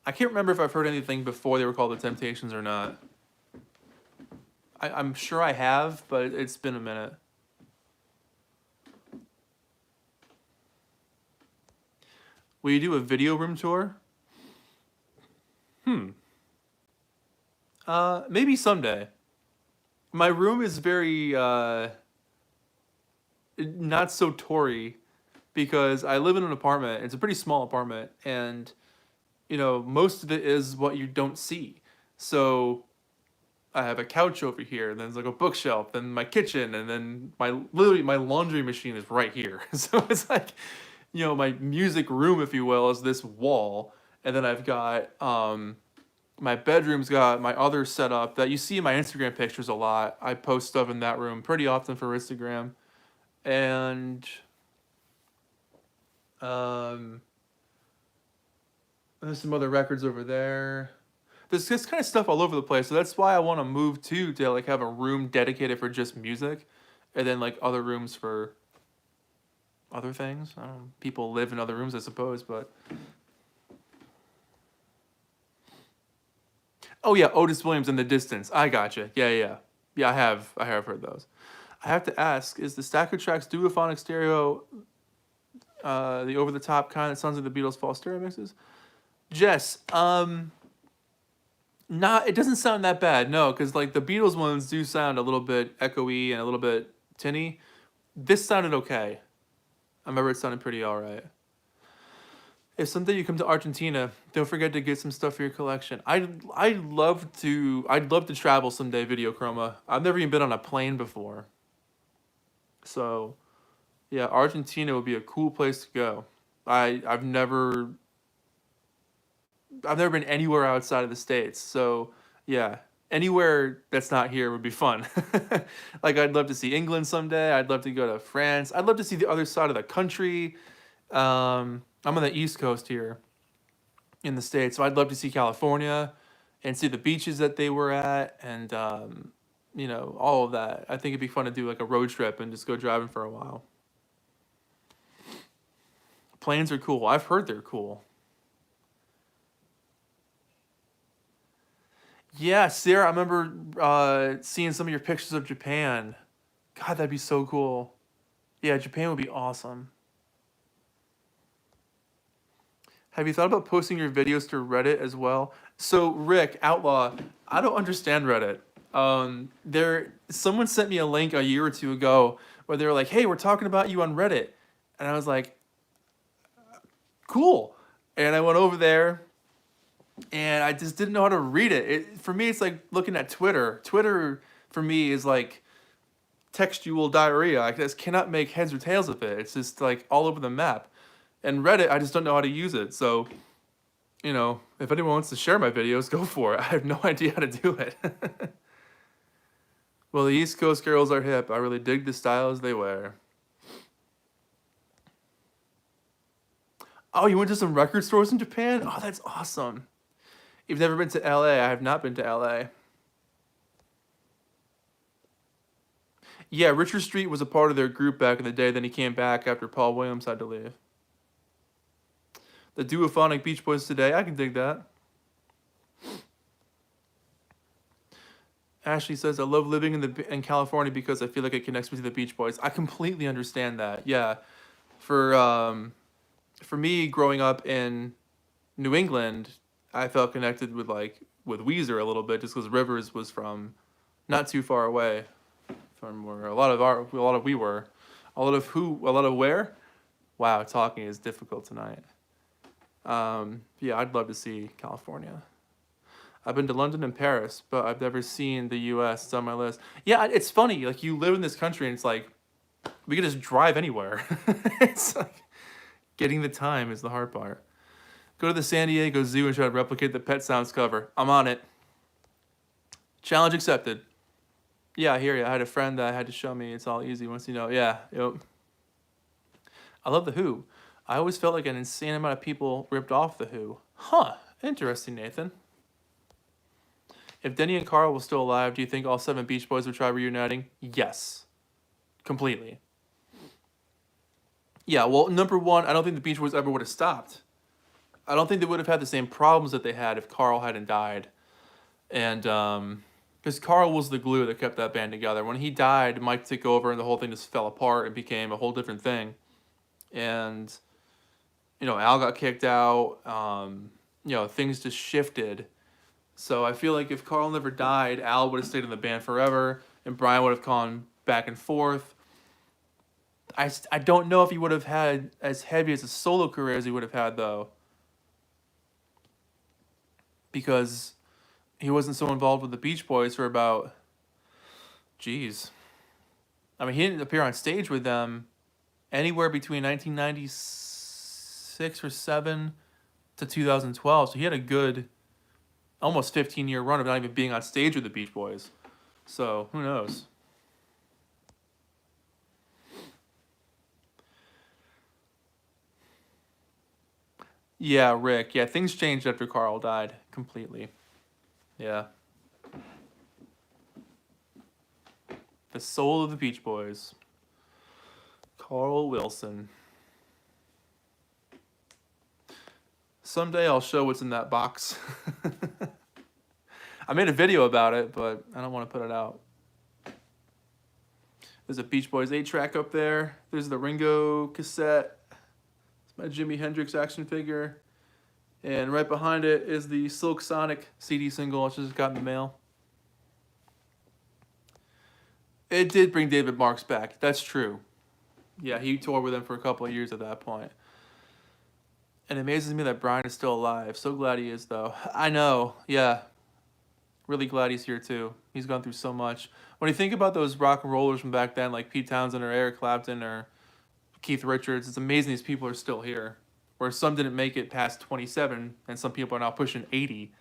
I can't remember if I've heard anything before they were called The Temptations or not. I'm sure I have, but it's been a minute. Will you do a video room tour? Maybe someday. My room is very not so Tory because I live in an apartment. It's a pretty small apartment, and most of it is what you don't see. So I have a couch over here, and then there's like a bookshelf, then my kitchen, and then my laundry machine is right here. So it's like, my music room, if you will, is this wall, and then I've got my bedroom's got my other setup that you see in my Instagram pictures a lot. I post stuff in that room pretty often for Instagram, and um, there's some other records over there. There's this kind of stuff all over the place. So that's why I want to move to like have a room dedicated for just music, and then like other rooms for other things. I don't know. People live in other rooms, I suppose, but oh yeah, Otis Williams in the Distance. I gotcha. Yeah. I have heard those. I have to ask: is the Stacker Tracks duophonic stereo the over the top kind that sounds like the Beatles' fall stereo mixes? Jess, not. It doesn't sound that bad, no, because like the Beatles ones do sound a little bit echoey and a little bit tinny. This sounded okay. I remember it sounded pretty all right. If someday you come to Argentina, don't forget to get some stuff for your collection. I'd love to travel someday, Video Chroma. I've never even been on a plane before. So, yeah, Argentina would be a cool place to go. I've never I've never been anywhere outside of the States. So yeah, anywhere that's not here would be fun. Like I'd love to see England someday. I'd love to go to France. I'd love to see the other side of the country. I'm on the East Coast here in the States, so I'd love to see California and see the beaches that they were at, and all of that. I think it'd be fun to do like a road trip and just go driving for a while. Planes are cool. I've heard they're cool. Yeah, Sarah, I remember seeing some of your pictures of Japan. God, that'd be so cool. Yeah, Japan would be awesome. Have you thought about posting your videos to Reddit as well? So, Rick, Outlaw, I don't understand Reddit. Someone sent me a link a year or two ago where they were like, "Hey, we're talking about you on Reddit," and I was like, "Cool," and I went over there and I just didn't know how to read it. For me, it's like looking at Twitter. Twitter for me is like textual diarrhea. I just cannot make heads or tails of it. It's just like all over the map. And Reddit, I just don't know how to use it. So, if anyone wants to share my videos, go for it. I have no idea how to do it. Well, the East Coast girls are hip. I really dig the styles they wear. Oh, you went to some record stores in Japan? Oh, that's awesome. You've never been to LA. I have not been to LA. Yeah, Richard Street was a part of their group back in the day. Then he came back after Paul Williams had to leave. The duophonic Beach Boys today, I can dig that. Ashley says, "I love living in California because I feel like it connects me to the Beach Boys." I completely understand that. Yeah, for me, growing up in New England, I felt connected with Weezer a little bit, just because Rivers was from not too far away from where a lot of where. Wow, talking is difficult tonight. Yeah, I'd love to see California. I've been to London and Paris, but I've never seen the U.S. It's on my list. Yeah, it's funny. Like you live in this country, and it's like we could just drive anywhere. It's like getting the time is the hard part. Go to the San Diego Zoo and try to replicate the Pet Sounds cover. I'm on it. Challenge accepted. Yeah, I hear you. I had a friend that had to show me. It's all easy once you know. Yeah. Yep. I love the Who. I always felt like an insane amount of people ripped off the Who. Huh. Interesting, Nathan. If Denny and Carl were still alive, do you think all 7 Beach Boys would try reuniting? Yes. Completely. Yeah, well, number one, I don't think the Beach Boys ever would have stopped. I don't think they would have had the same problems that they had if Carl hadn't died. And, because Carl was the glue that kept that band together. When he died, Mike took over and the whole thing just fell apart and became a whole different thing. And, Al got kicked out. Things just shifted. So I feel like if Carl never died, Al would have stayed in the band forever, and Brian would have gone back and forth. I don't know if he would have had as heavy as a solo career as he would have had, though. Because he wasn't so involved with the Beach Boys for about, geez. I mean, he didn't appear on stage with them anywhere between 1996 or 7 to 2012. So he had a good almost 15-year run of not even being on stage with the Beach Boys. So, who knows? Yeah, Rick. Yeah, things changed after Carl died completely. Yeah. The soul of the Beach Boys. Carl Wilson. Someday I'll show what's in that box. I made a video about it, but I don't want to put it out. There's a Beach Boys 8-track up there. There's the Ringo cassette. It's my Jimi Hendrix action figure. And right behind it is the Silk Sonic CD single I just got in the mail. It did bring David Marks back. That's true. Yeah, he toured with them for a couple of years at that point. And it amazes me that Brian is still alive. So glad he is, though. I know. Yeah. Really glad he's here, too. He's gone through so much. When you think about those rock and rollers from back then, like Pete Townsend or Eric Clapton or Keith Richards, it's amazing these people are still here. where some didn't make it past 27, and some people are now pushing 80.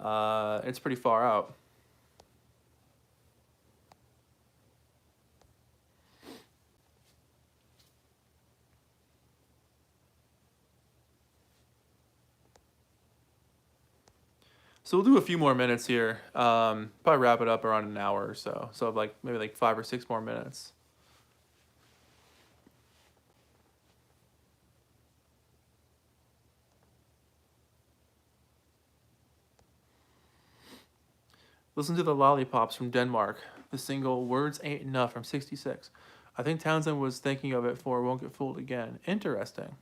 It's pretty far out. So we'll do a few more minutes here. Probably wrap it up around an hour or so. So like maybe like 5 or 6 more minutes. Listen to the Lollipops from Denmark. The single Words Ain't Enough from 66. I think Townsend was thinking of it for Won't Get Fooled Again. Interesting.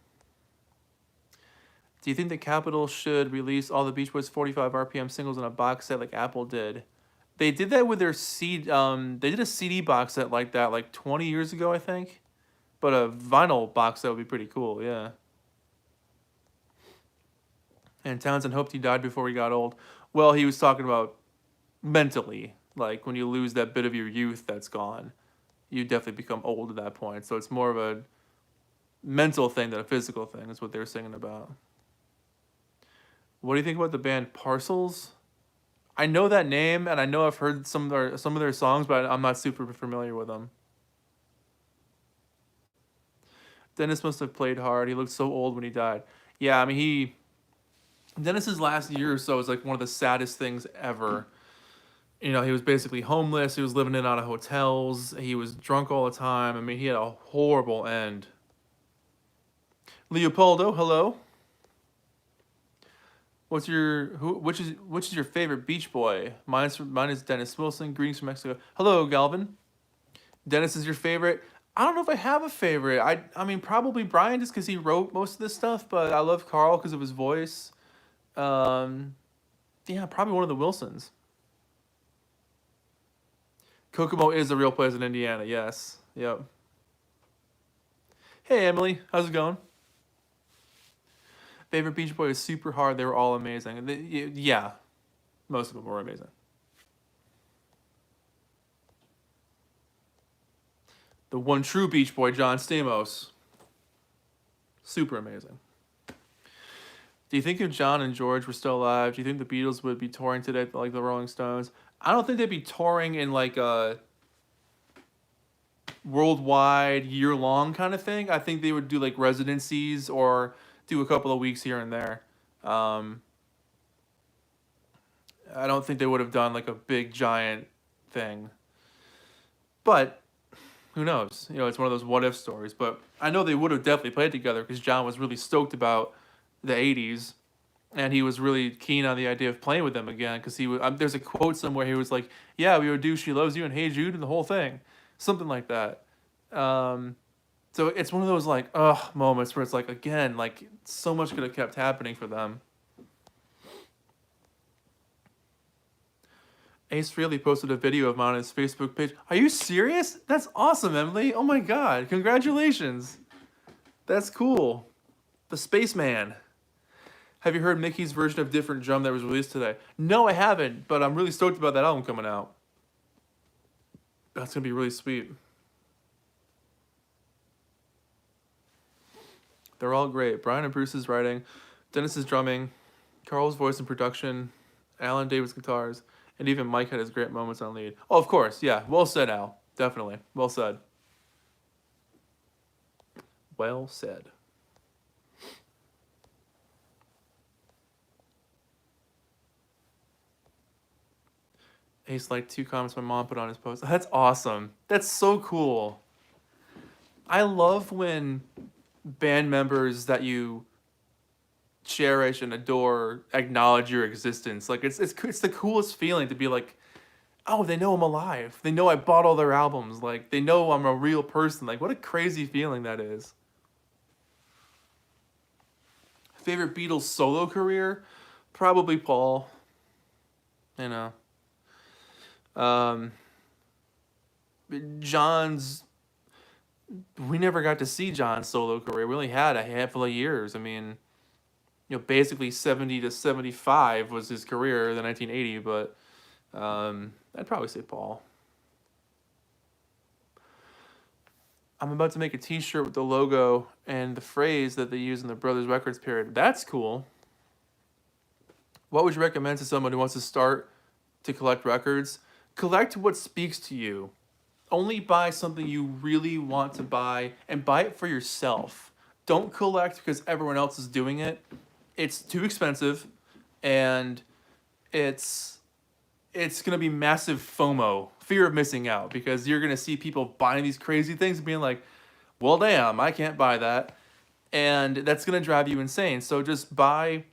Do you think that Capitol should release all the Beach Boys 45 RPM singles in a box set like Apple did? They did that with their CD. They did a CD box set like that like 20 years ago, I think. But a vinyl box set would be pretty cool, yeah. And Townsend hoped he died before he got old. Well, he was talking about mentally. Like when you lose that bit of your youth that's gone, you definitely become old at that point. So it's more of a mental thing than a physical thing, is what they were singing about. What do you think about the band Parcels? I know that name, and I know I've heard some of their songs, but I'm not super familiar with them. Dennis must have played hard. He looked so old when he died. Yeah, I mean, Dennis's last year or so was like one of the saddest things ever. You know, he was basically homeless. He was living in and out of hotels. He was drunk all the time. I mean, he had a horrible end. Leopoldo, hello. Which is your favorite Beach Boy? Mine is Dennis Wilson. Greetings from Mexico. Hello, Galvin. Dennis is your favorite. I don't know if I have a favorite. I mean probably Brian, just because he wrote most of this stuff. But I love Carl because of his voice. Yeah, probably one of the Wilsons. Kokomo is a real place in Indiana. Yes. Yep. Hey Emily, how's it going? Favorite Beach Boy is Super Hard. They were all amazing. Yeah, most of them were amazing. The one true Beach Boy, John Stamos. Super amazing. Do you think if John and George were still alive, do you think the Beatles would be touring today like the Rolling Stones? I don't think they'd be touring in like a worldwide, year-long kind of thing. I think they would do like residencies or do a couple of weeks here and there. I don't think they would have done like a big giant thing. But who knows? You know, it's one of those what if stories. But I know they would have definitely played together because John was really stoked about the 80s. And he was really keen on the idea of playing with them again because he was. There's a quote somewhere. He was like, "Yeah, we would do She Loves You and Hey Jude and the whole thing," something like that. So it's one of those like moments where it's like again like so much could have kept happening for them. Ace Frehley posted a video of mine on his Facebook page. Are you serious? That's awesome, Emily. Oh my god, congratulations. That's cool. The Spaceman. Have you heard Mickey's version of Different Drum that was released today? No, I haven't, but I'm really stoked about that album coming out. That's going to be really sweet. They're all great. Brian and Bruce's writing, Dennis's drumming, Carl's voice and production, Alan David's guitars, and even Mike had his great moments on lead. Oh, of course, yeah. Well said, Al. Definitely. Well said. Well said. Ace liked 2 comments my mom put on his post. That's awesome. That's so cool. I love when band members that you cherish and adore acknowledge your existence. Like it's the coolest feeling to be like, oh, they know I'm alive. They know I bought all their albums. Like they know I'm a real person. Like what a crazy feeling that is. Favorite Beatles solo career? Probably Paul. You know. John's, we never got to see John's solo career. We only had a handful of years. I mean, you know, basically 70 to 75 was his career, the 1980, but I'd probably say Paul. I'm about to make a T-shirt with the logo and the phrase that they use in the Brothers Records period. That's cool. What would you recommend to someone who wants to start to collect records? Collect what speaks to you. Only buy something you really want to buy and buy it for yourself. Don't collect because everyone else is doing it. It's too expensive, and it's gonna be massive FOMO, fear of missing out, because you're gonna see people buying these crazy things and being like, well, damn, I can't buy that. And that's gonna drive you insane. So just buy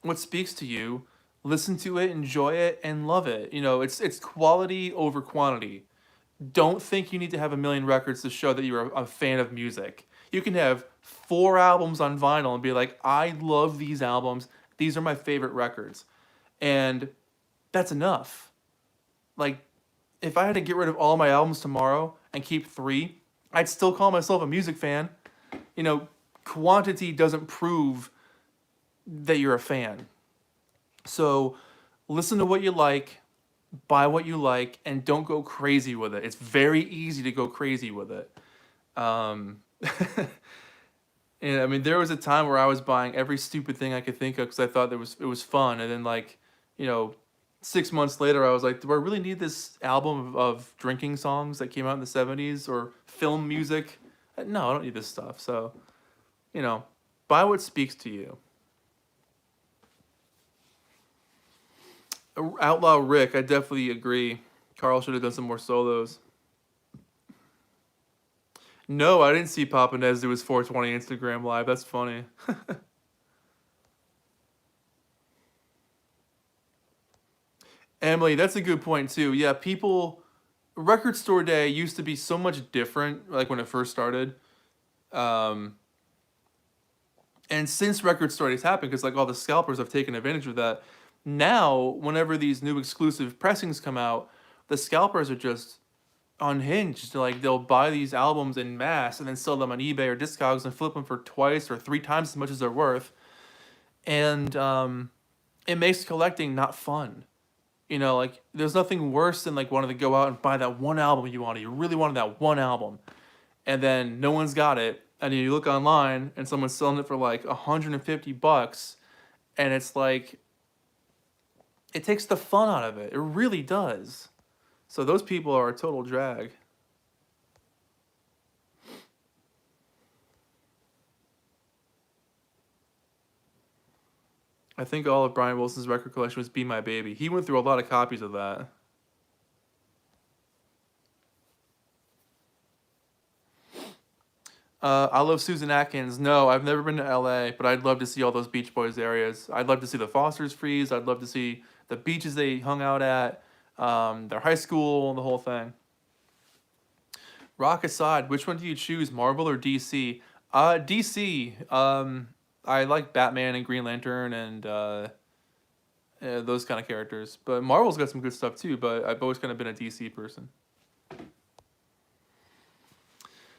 what speaks to you, listen to it, enjoy it, and love it. It's quality over quantity. Don't think you need to have a million records to show that you're a fan of music. You can have 4 albums on vinyl and be like, I love these albums. These are my favorite records. And that's enough. Like, if I had to get rid of all my albums tomorrow and keep 3, I'd still call myself a music fan. Quantity doesn't prove that you're a fan. So listen to what you like, buy what you like, and don't go crazy with it. It's very easy to go crazy with it. Um, and I mean, there was a time where I was buying every stupid thing I could think of because I thought it was fun. And then, like, 6 months later, I was like, do I really need this album of drinking songs that came out in the 70s or film music? No, I don't need this stuff. So, buy what speaks to you. Outlaw Rick, I definitely agree. Carl should have done some more solos. No, I didn't see Papa Nez do his 420 Instagram live. That's funny. Emily, that's a good point too. Yeah, record store day used to be so much different, like when it first started. Um, and since record store days happened, because like all the scalpers have taken advantage of that, now whenever these new exclusive pressings come out, the scalpers are just unhinged. Like they'll buy these albums in mass and then sell them on eBay or Discogs and flip them for twice or 3 times as much as they're worth. And it makes collecting not fun. Like there's nothing worse than like wanting to go out and buy that one album you wanted. You really wanted that one album, and then no one's got it, and you look online and someone's selling it for like $150, and it's like it takes the fun out of it. It really does. So those people are a total drag. I think all of Brian Wilson's record collection was Be My Baby. He went through a lot of copies of that. I love Susan Atkins. No, I've never been to LA, but I'd love to see all those Beach Boys areas. I'd love to see the Foster's Freeze. I'd love to see the beaches they hung out at, their high school, the whole thing. Rock aside, which one do you choose, Marvel or DC? DC. I like Batman and Green Lantern and those kind of characters. But Marvel's got some good stuff too, but I've always kind of been a DC person.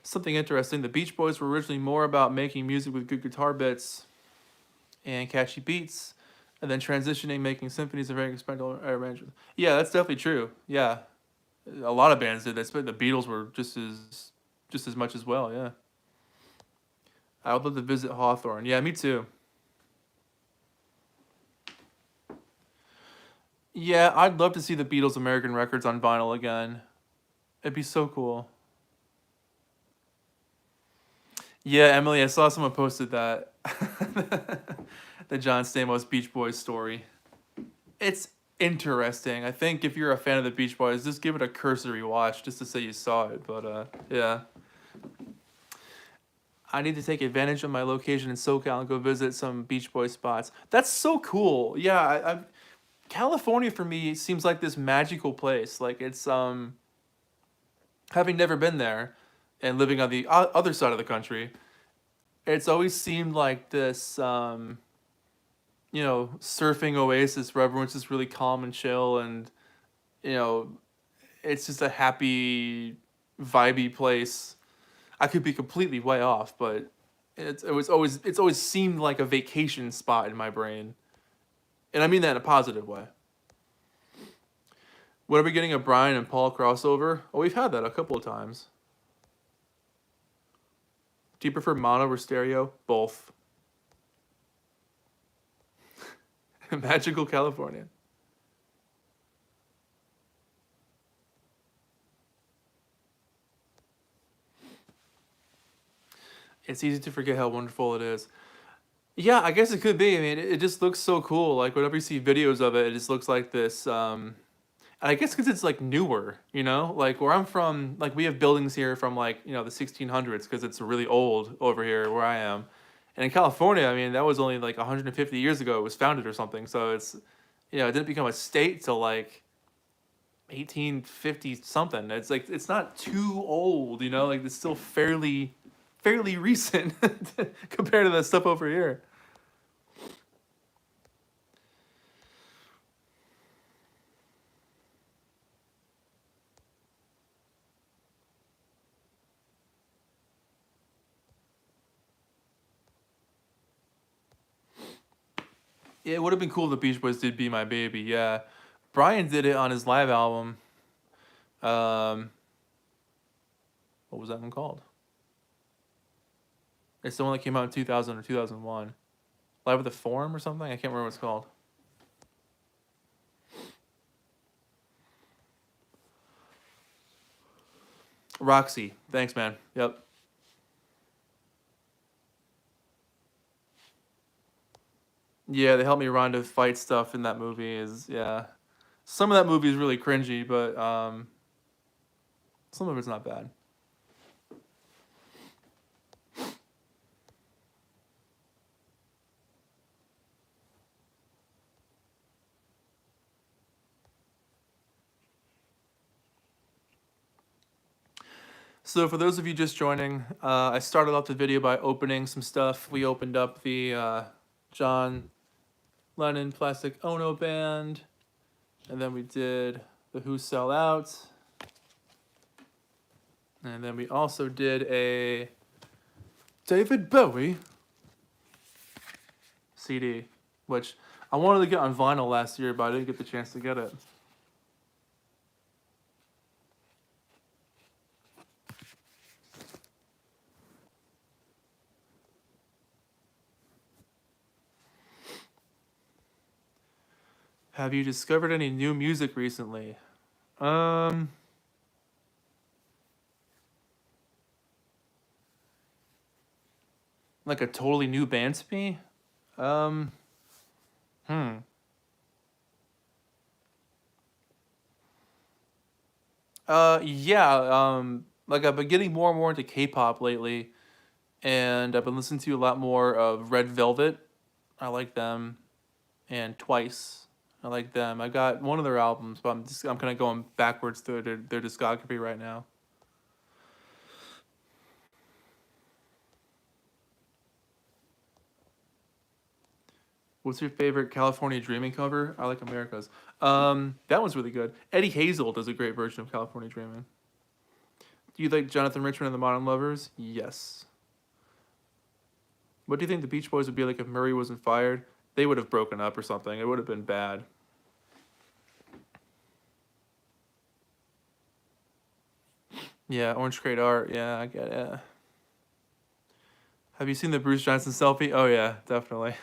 Something interesting, the Beach Boys were originally more about making music with good guitar bits and catchy beats, and then transitioning, making symphonies and very experimental arrangements. Yeah, that's definitely true. Yeah, a lot of bands did that. But the Beatles were just as much as well. Yeah. I would love to visit Hawthorne. Yeah, me too. Yeah, I'd love to see the Beatles' American records on vinyl again. It'd be so cool. Yeah, Emily, I saw someone posted that. The John Stamos Beach Boys story. It's interesting. I think if you're a fan of the Beach Boys, just give it a cursory watch just to say you saw it. But yeah. I need to take advantage of my location in SoCal and go visit some Beach Boy spots. That's so cool. Yeah, California for me seems like this magical place. Like it's having never been there and living on the other side of the country, it's always seemed like this surfing oasis where everyone's just really calm and chill, and you know it's just a happy vibey place. I could be completely way off, but it's always seemed like a vacation spot in my brain, and I mean that in a positive way. When are we getting a Brian and Paul crossover? Oh, we've had that a couple of times. Do you prefer mono or stereo? Both. Magical California. It's easy to forget how wonderful it is. Yeah, I guess it could be. I mean, it just looks so cool. Like whenever you see videos of it, it just looks like this. And I guess because it's like newer, you know, like where I'm from, like we have buildings here from like the 1600s because it's really old over here where I am. And in California, I mean, that was only like 150 years ago it was founded or something. So it's it didn't become a state till like 1850 something. It's like it's not too old, like it's still fairly recent compared to that stuff over here. It would have been cool if the Beach Boys did "Be My Baby." Yeah, Brian did it on his live album. Um, what was that one called? It's the one that came out in 2000 or 2001. Live with the Forum or something. I can't remember what it's called. Roxy. Thanks, man. Yep. Yeah, they helped me run to fight stuff in that movie. Yeah. Some of that movie is really cringy, but some of it's not bad. So for those of you just joining, I started off the video by opening some stuff. We opened up the John Lennon Plastic Ono Band, and then we did the Who Sell Out, and then we also did a David Bowie CD, which I wanted to get on vinyl last year, but I didn't get the chance to get it. Have you discovered any new music recently? Like a totally new band to me? Um, hmm. Yeah, like I've been getting more and more into K-pop lately, and I've been listening to a lot more of Red Velvet. I like them, and Twice. I like them. I got one of their albums, but I'm kind of going backwards through their discography right now. What's your favorite California Dreaming cover? I like America's. That one's really good. Eddie Hazel does a great version of California Dreaming. Do you like Jonathan Richman and the Modern Lovers? Yes. What do you think the Beach Boys would be like if Murray wasn't fired? They would have broken up or something. It would have been bad. Yeah, Orange Crate Art. Yeah, I get it. Have you seen the Bruce Johnson selfie? Oh yeah, definitely.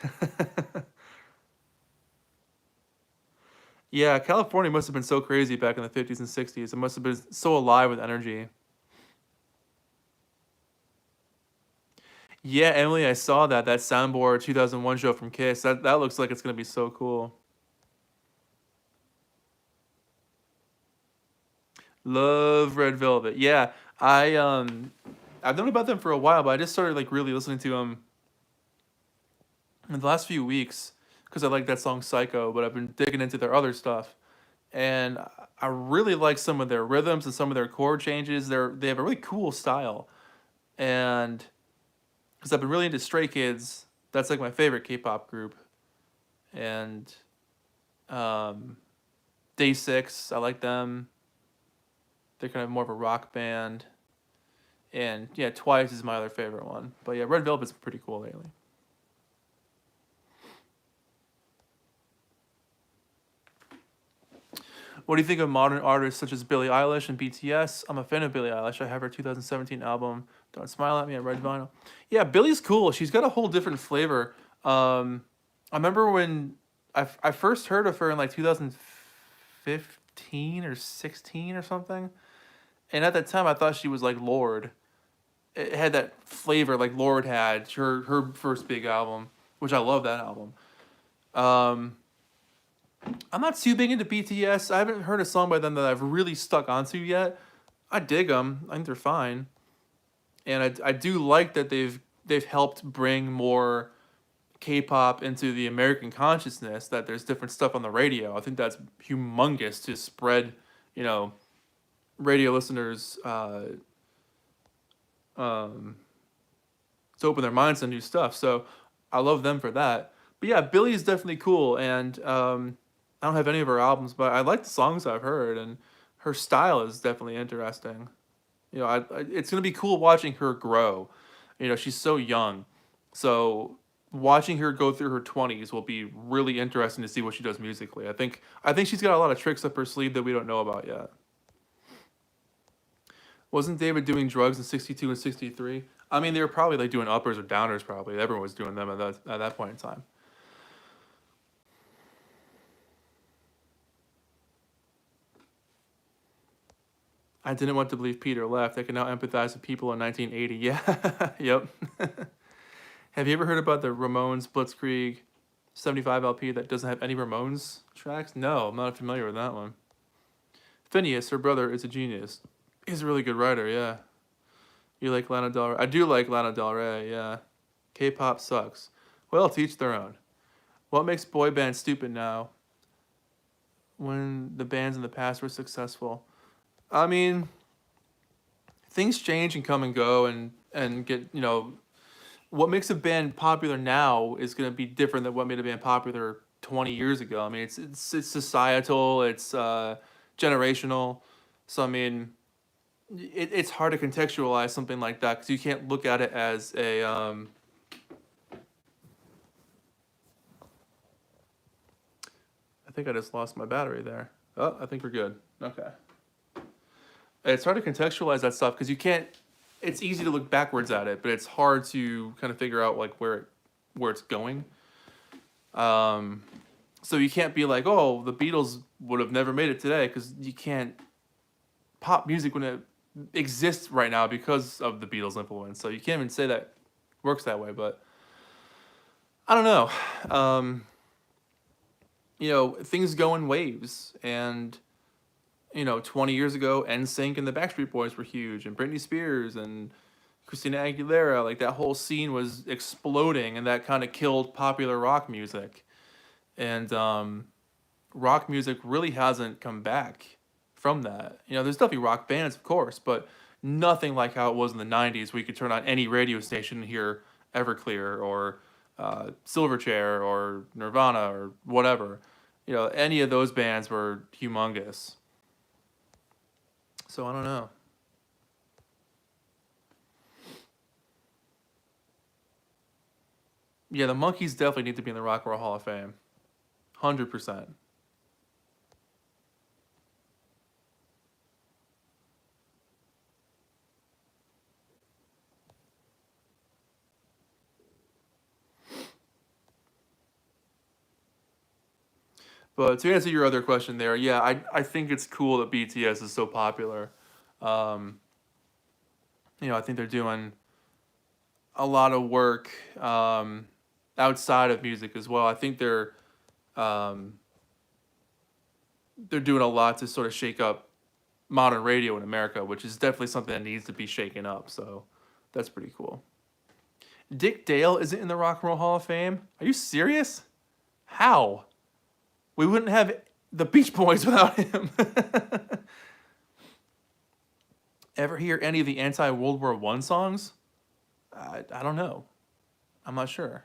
Yeah, California must have been so crazy back in the 50s and 60s. It must have been so alive with energy. Yeah, Emily, I saw that Soundboard 2001 show from Kiss. That looks like it's gonna be so cool. Love Red Velvet. Yeah, I've known about them for a while, but I just started like really listening to them in the last few weeks because I like that song Psycho. But I've been digging into their other stuff, and I really like some of their rhythms and some of their chord changes. They have a really cool style, and because I've been really into Stray Kids, that's like my favorite K-pop group, and um, Day Six, I like them. They're kind of more of a rock band. And yeah, Twice is my other favorite one. But yeah, Red Velvet's pretty cool lately. What do you think of modern artists such as Billie Eilish and BTS? I'm a fan of Billie Eilish. I have her 2017 album, Don't Smile at Me on red vinyl. Yeah, Billy's cool. She's got a whole different flavor. I remember when I first heard of her in like 2015 or 16 or something. And at that time, I thought she was like Lord. It had that flavor like Lord had. Her first big album, which I love that album. Um, I'm not too big into BTS. I haven't heard a song by them that I've really stuck onto yet. I dig them. I think they're fine, and I do like that they've helped bring more K-pop into the American consciousness. That there's different stuff on the radio. I think that's humongous to spread, you know, radio listeners um, to open their minds to new stuff. So I love them for that. But yeah, Billy is definitely cool, and I don't have any of her albums, but I like the songs I've heard, and her style is definitely interesting. You know, it's gonna be cool watching her grow. You know, she's so young, so watching her go through her 20s will be really interesting to see what she does musically. I think she's got a lot of tricks up her sleeve that we don't know about yet. Wasn't David doing drugs in 62 and 63? I mean, they were probably like doing uppers or downers. Probably everyone was doing them at that point in time. I didn't want to believe Peter left. I can now empathize with people in 1980. Yeah, yep. Have you ever heard about the Ramones Blitzkrieg 75 LP that doesn't have any Ramones tracks? No, I'm not familiar with that one. Phineas, her brother, is a genius. He's a really good writer, yeah. You like Lana Del Rey? I do like Lana Del Rey, yeah. K-pop sucks. Well, to each their own. What makes boy bands stupid now when the bands in the past were successful? I mean, things change and come and go and get, you know, what makes a band popular now is going to be different than what made a band popular 20 years ago. I mean, it's societal, it's generational. So I mean, it's hard to contextualize something like that because you can't look at it as a I think I just lost my battery there. Oh, I think we're good. Okay. It's hard to contextualize that stuff because you can't. It's easy to look backwards at it, but it's hard to kind of figure out like where it's going. So you can't be like, oh, the Beatles would have never made it today because you can't. Pop music when it exists right now because of the Beatles' influence, so you can't even say that works that way. But I don't know. You know, things go in waves, and you know, 20 years ago, NSYNC and the Backstreet Boys were huge, and Britney Spears and Christina Aguilera, like that whole scene was exploding, and that kind of killed popular rock music. And rock music really hasn't come back from that. You know, there's definitely rock bands, of course, but nothing like how it was in the 90s where you could turn on any radio station and hear Everclear or Silverchair or Nirvana or whatever. You know, any of those bands were humongous. So I don't know. Yeah, the Monkees definitely need to be in the Rock and Roll Hall of Fame. 100%. But to answer your other question there, yeah, I think it's cool that BTS is so popular. Um, you know, I think they're doing a lot of work outside of music as well. I think um, they're doing a lot to sort of shake up modern radio in America, which is definitely something that needs to be shaken up. So that's pretty cool. Dick Dale isn't in the Rock and Roll Hall of Fame. Are you serious? How? We wouldn't have the Beach Boys without him. Ever hear any of the anti-World War One songs? I don't know. I'm not sure.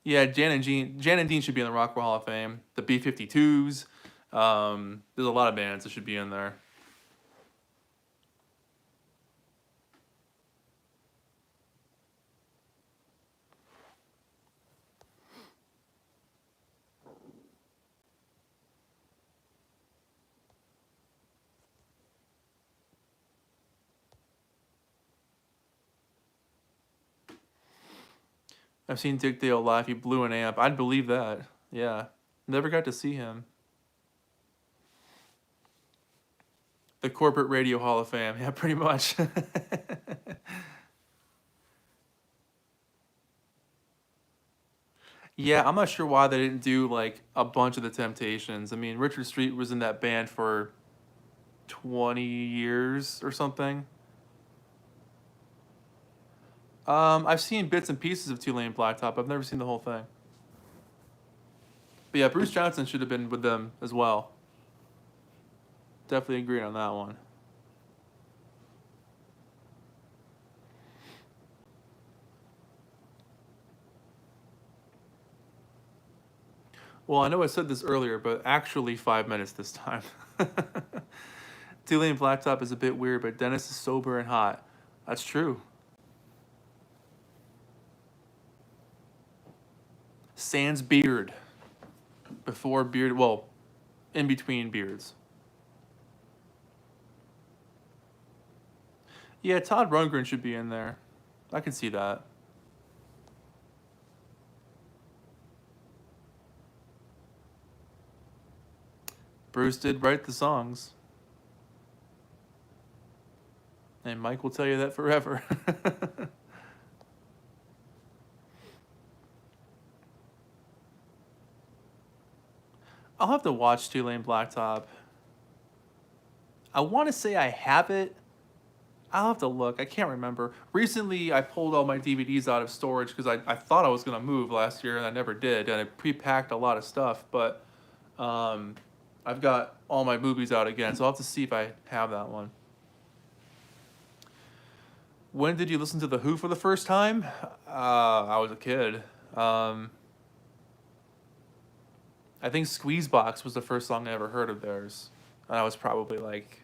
Yeah, Jan and Dean should be in the Rock and Roll Hall of Fame. The B-52s. There's a lot of bands that should be in there. I've seen Dick Dale live. He blew an amp. I'd believe that. Yeah. Never got to see him. The Corporate Radio Hall of Fame. Yeah, pretty much. Yeah, I'm not sure why they didn't do like a bunch of the Temptations. I mean, Richard Street was in that band for 20 years or something. I've seen bits and pieces of Two Lane Blacktop. I've never seen the whole thing. But yeah, Bruce Johnson should have been with them as well. Definitely agreed on that one. Well, I know I said this earlier, but actually 5 minutes this time. Two Lane Blacktop is a bit weird, but Dennis is sober and hot. That's true. Sans beard. Before beard, well, in between beards. Yeah, Todd Rundgren should be in there. I can see that. Bruce did write the songs. And Mike will tell you that forever. I'll have to watch Two Lane Blacktop. I want to say I have it. I'll have to look. I can't remember. Recently, I pulled all my DVDs out of storage because I thought I was going to move last year and I never did. And I pre-packed a lot of stuff. But I've got all my movies out again. So I'll have to see if I have that one. When did you listen to The Who for the first time? I was a kid. I think Squeezebox was the first song I ever heard of theirs. And I was probably like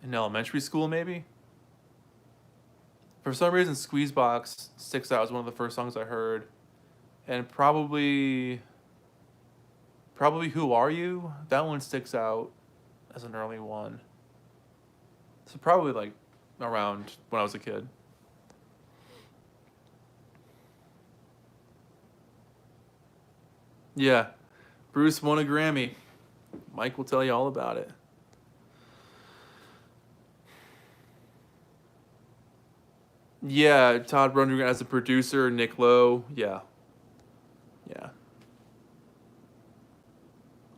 in elementary school, maybe. For some reason, Squeezebox sticks out as one of the first songs I heard. And probably Who Are You? That one sticks out as an early one. So probably like around when I was a kid. Yeah. Bruce won a Grammy. Mike will tell you all about it. Yeah, Todd Rundgren as a producer, Nick Lowe. Yeah. Yeah.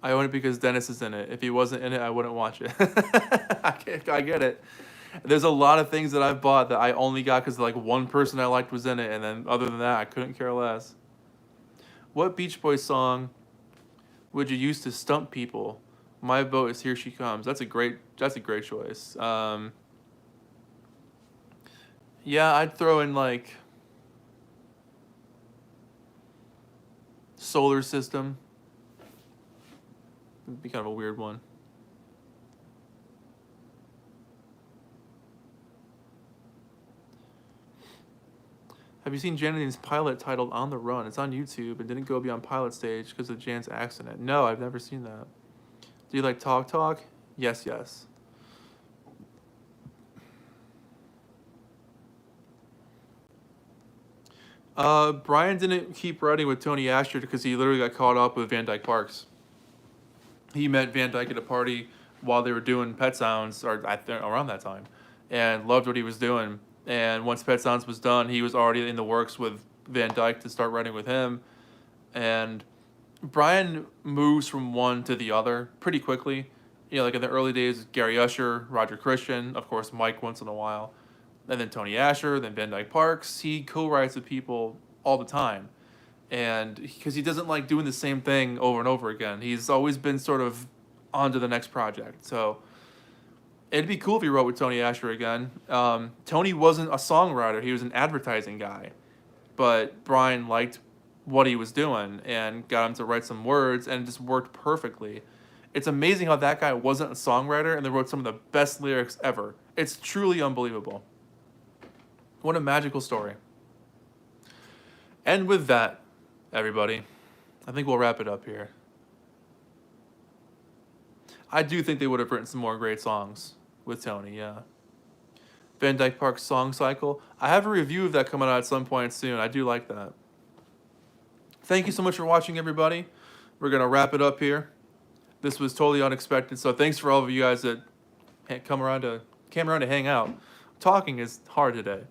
I own it because Dennis is in it. If he wasn't in it, I wouldn't watch it. I get it. There's a lot of things that I've bought that I only got because like one person I liked was in it, and then other than that, I couldn't care less. What Beach Boys song would you use to stump people? My vote is Here She Comes. That's a great choice. Yeah, I'd throw in like Solar System. It'd be kind of a weird one. Have you seen Janine's pilot titled On the Run? It's on YouTube and didn't go beyond pilot stage because of Jan's accident. No, I've never seen that. Do you like Talk Talk? Yes, yes. Brian didn't keep writing with Tony Asher because he literally got caught up with Van Dyke Parks. He met Van Dyke at a party while they were doing Pet Sounds, or around that time, and loved what he was doing. And once Pet Sounds was done, he was already in the works with Van Dyke to start writing with him. And Brian moves from one to the other pretty quickly. You know, like in the early days, Gary Usher, Roger Christian, of course, Mike once in a while, and then Tony Asher, then Van Dyke Parks. He co-writes with people all the time. And because he doesn't like doing the same thing over and over again, he's always been sort of on to the next project. So it'd be cool if he wrote with Tony Asher again. Tony wasn't a songwriter, he was an advertising guy. But Brian liked what he was doing and got him to write some words, and it just worked perfectly. It's amazing how that guy wasn't a songwriter and they wrote some of the best lyrics ever. It's truly unbelievable. What a magical story. And with that, everybody, I think we'll wrap it up here. I do think they would have written some more great songs with Tony, yeah. Van Dyke Park Song Cycle. I have a review of that coming out at some point soon. I do like that. Thank you so much for watching, everybody. We're going to wrap it up here. This was totally unexpected, so thanks for all of you guys that came around to hang out. Talking is hard today,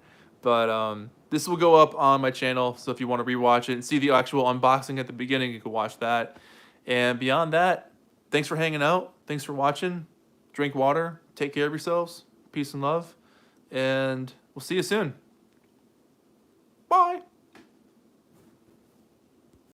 but this will go up on my channel, so if you want to rewatch it and see the actual unboxing at the beginning, you can watch that. And beyond that, thanks for hanging out. Thanks for watching. Drink water. Take care of yourselves. Peace and love. And we'll see you soon.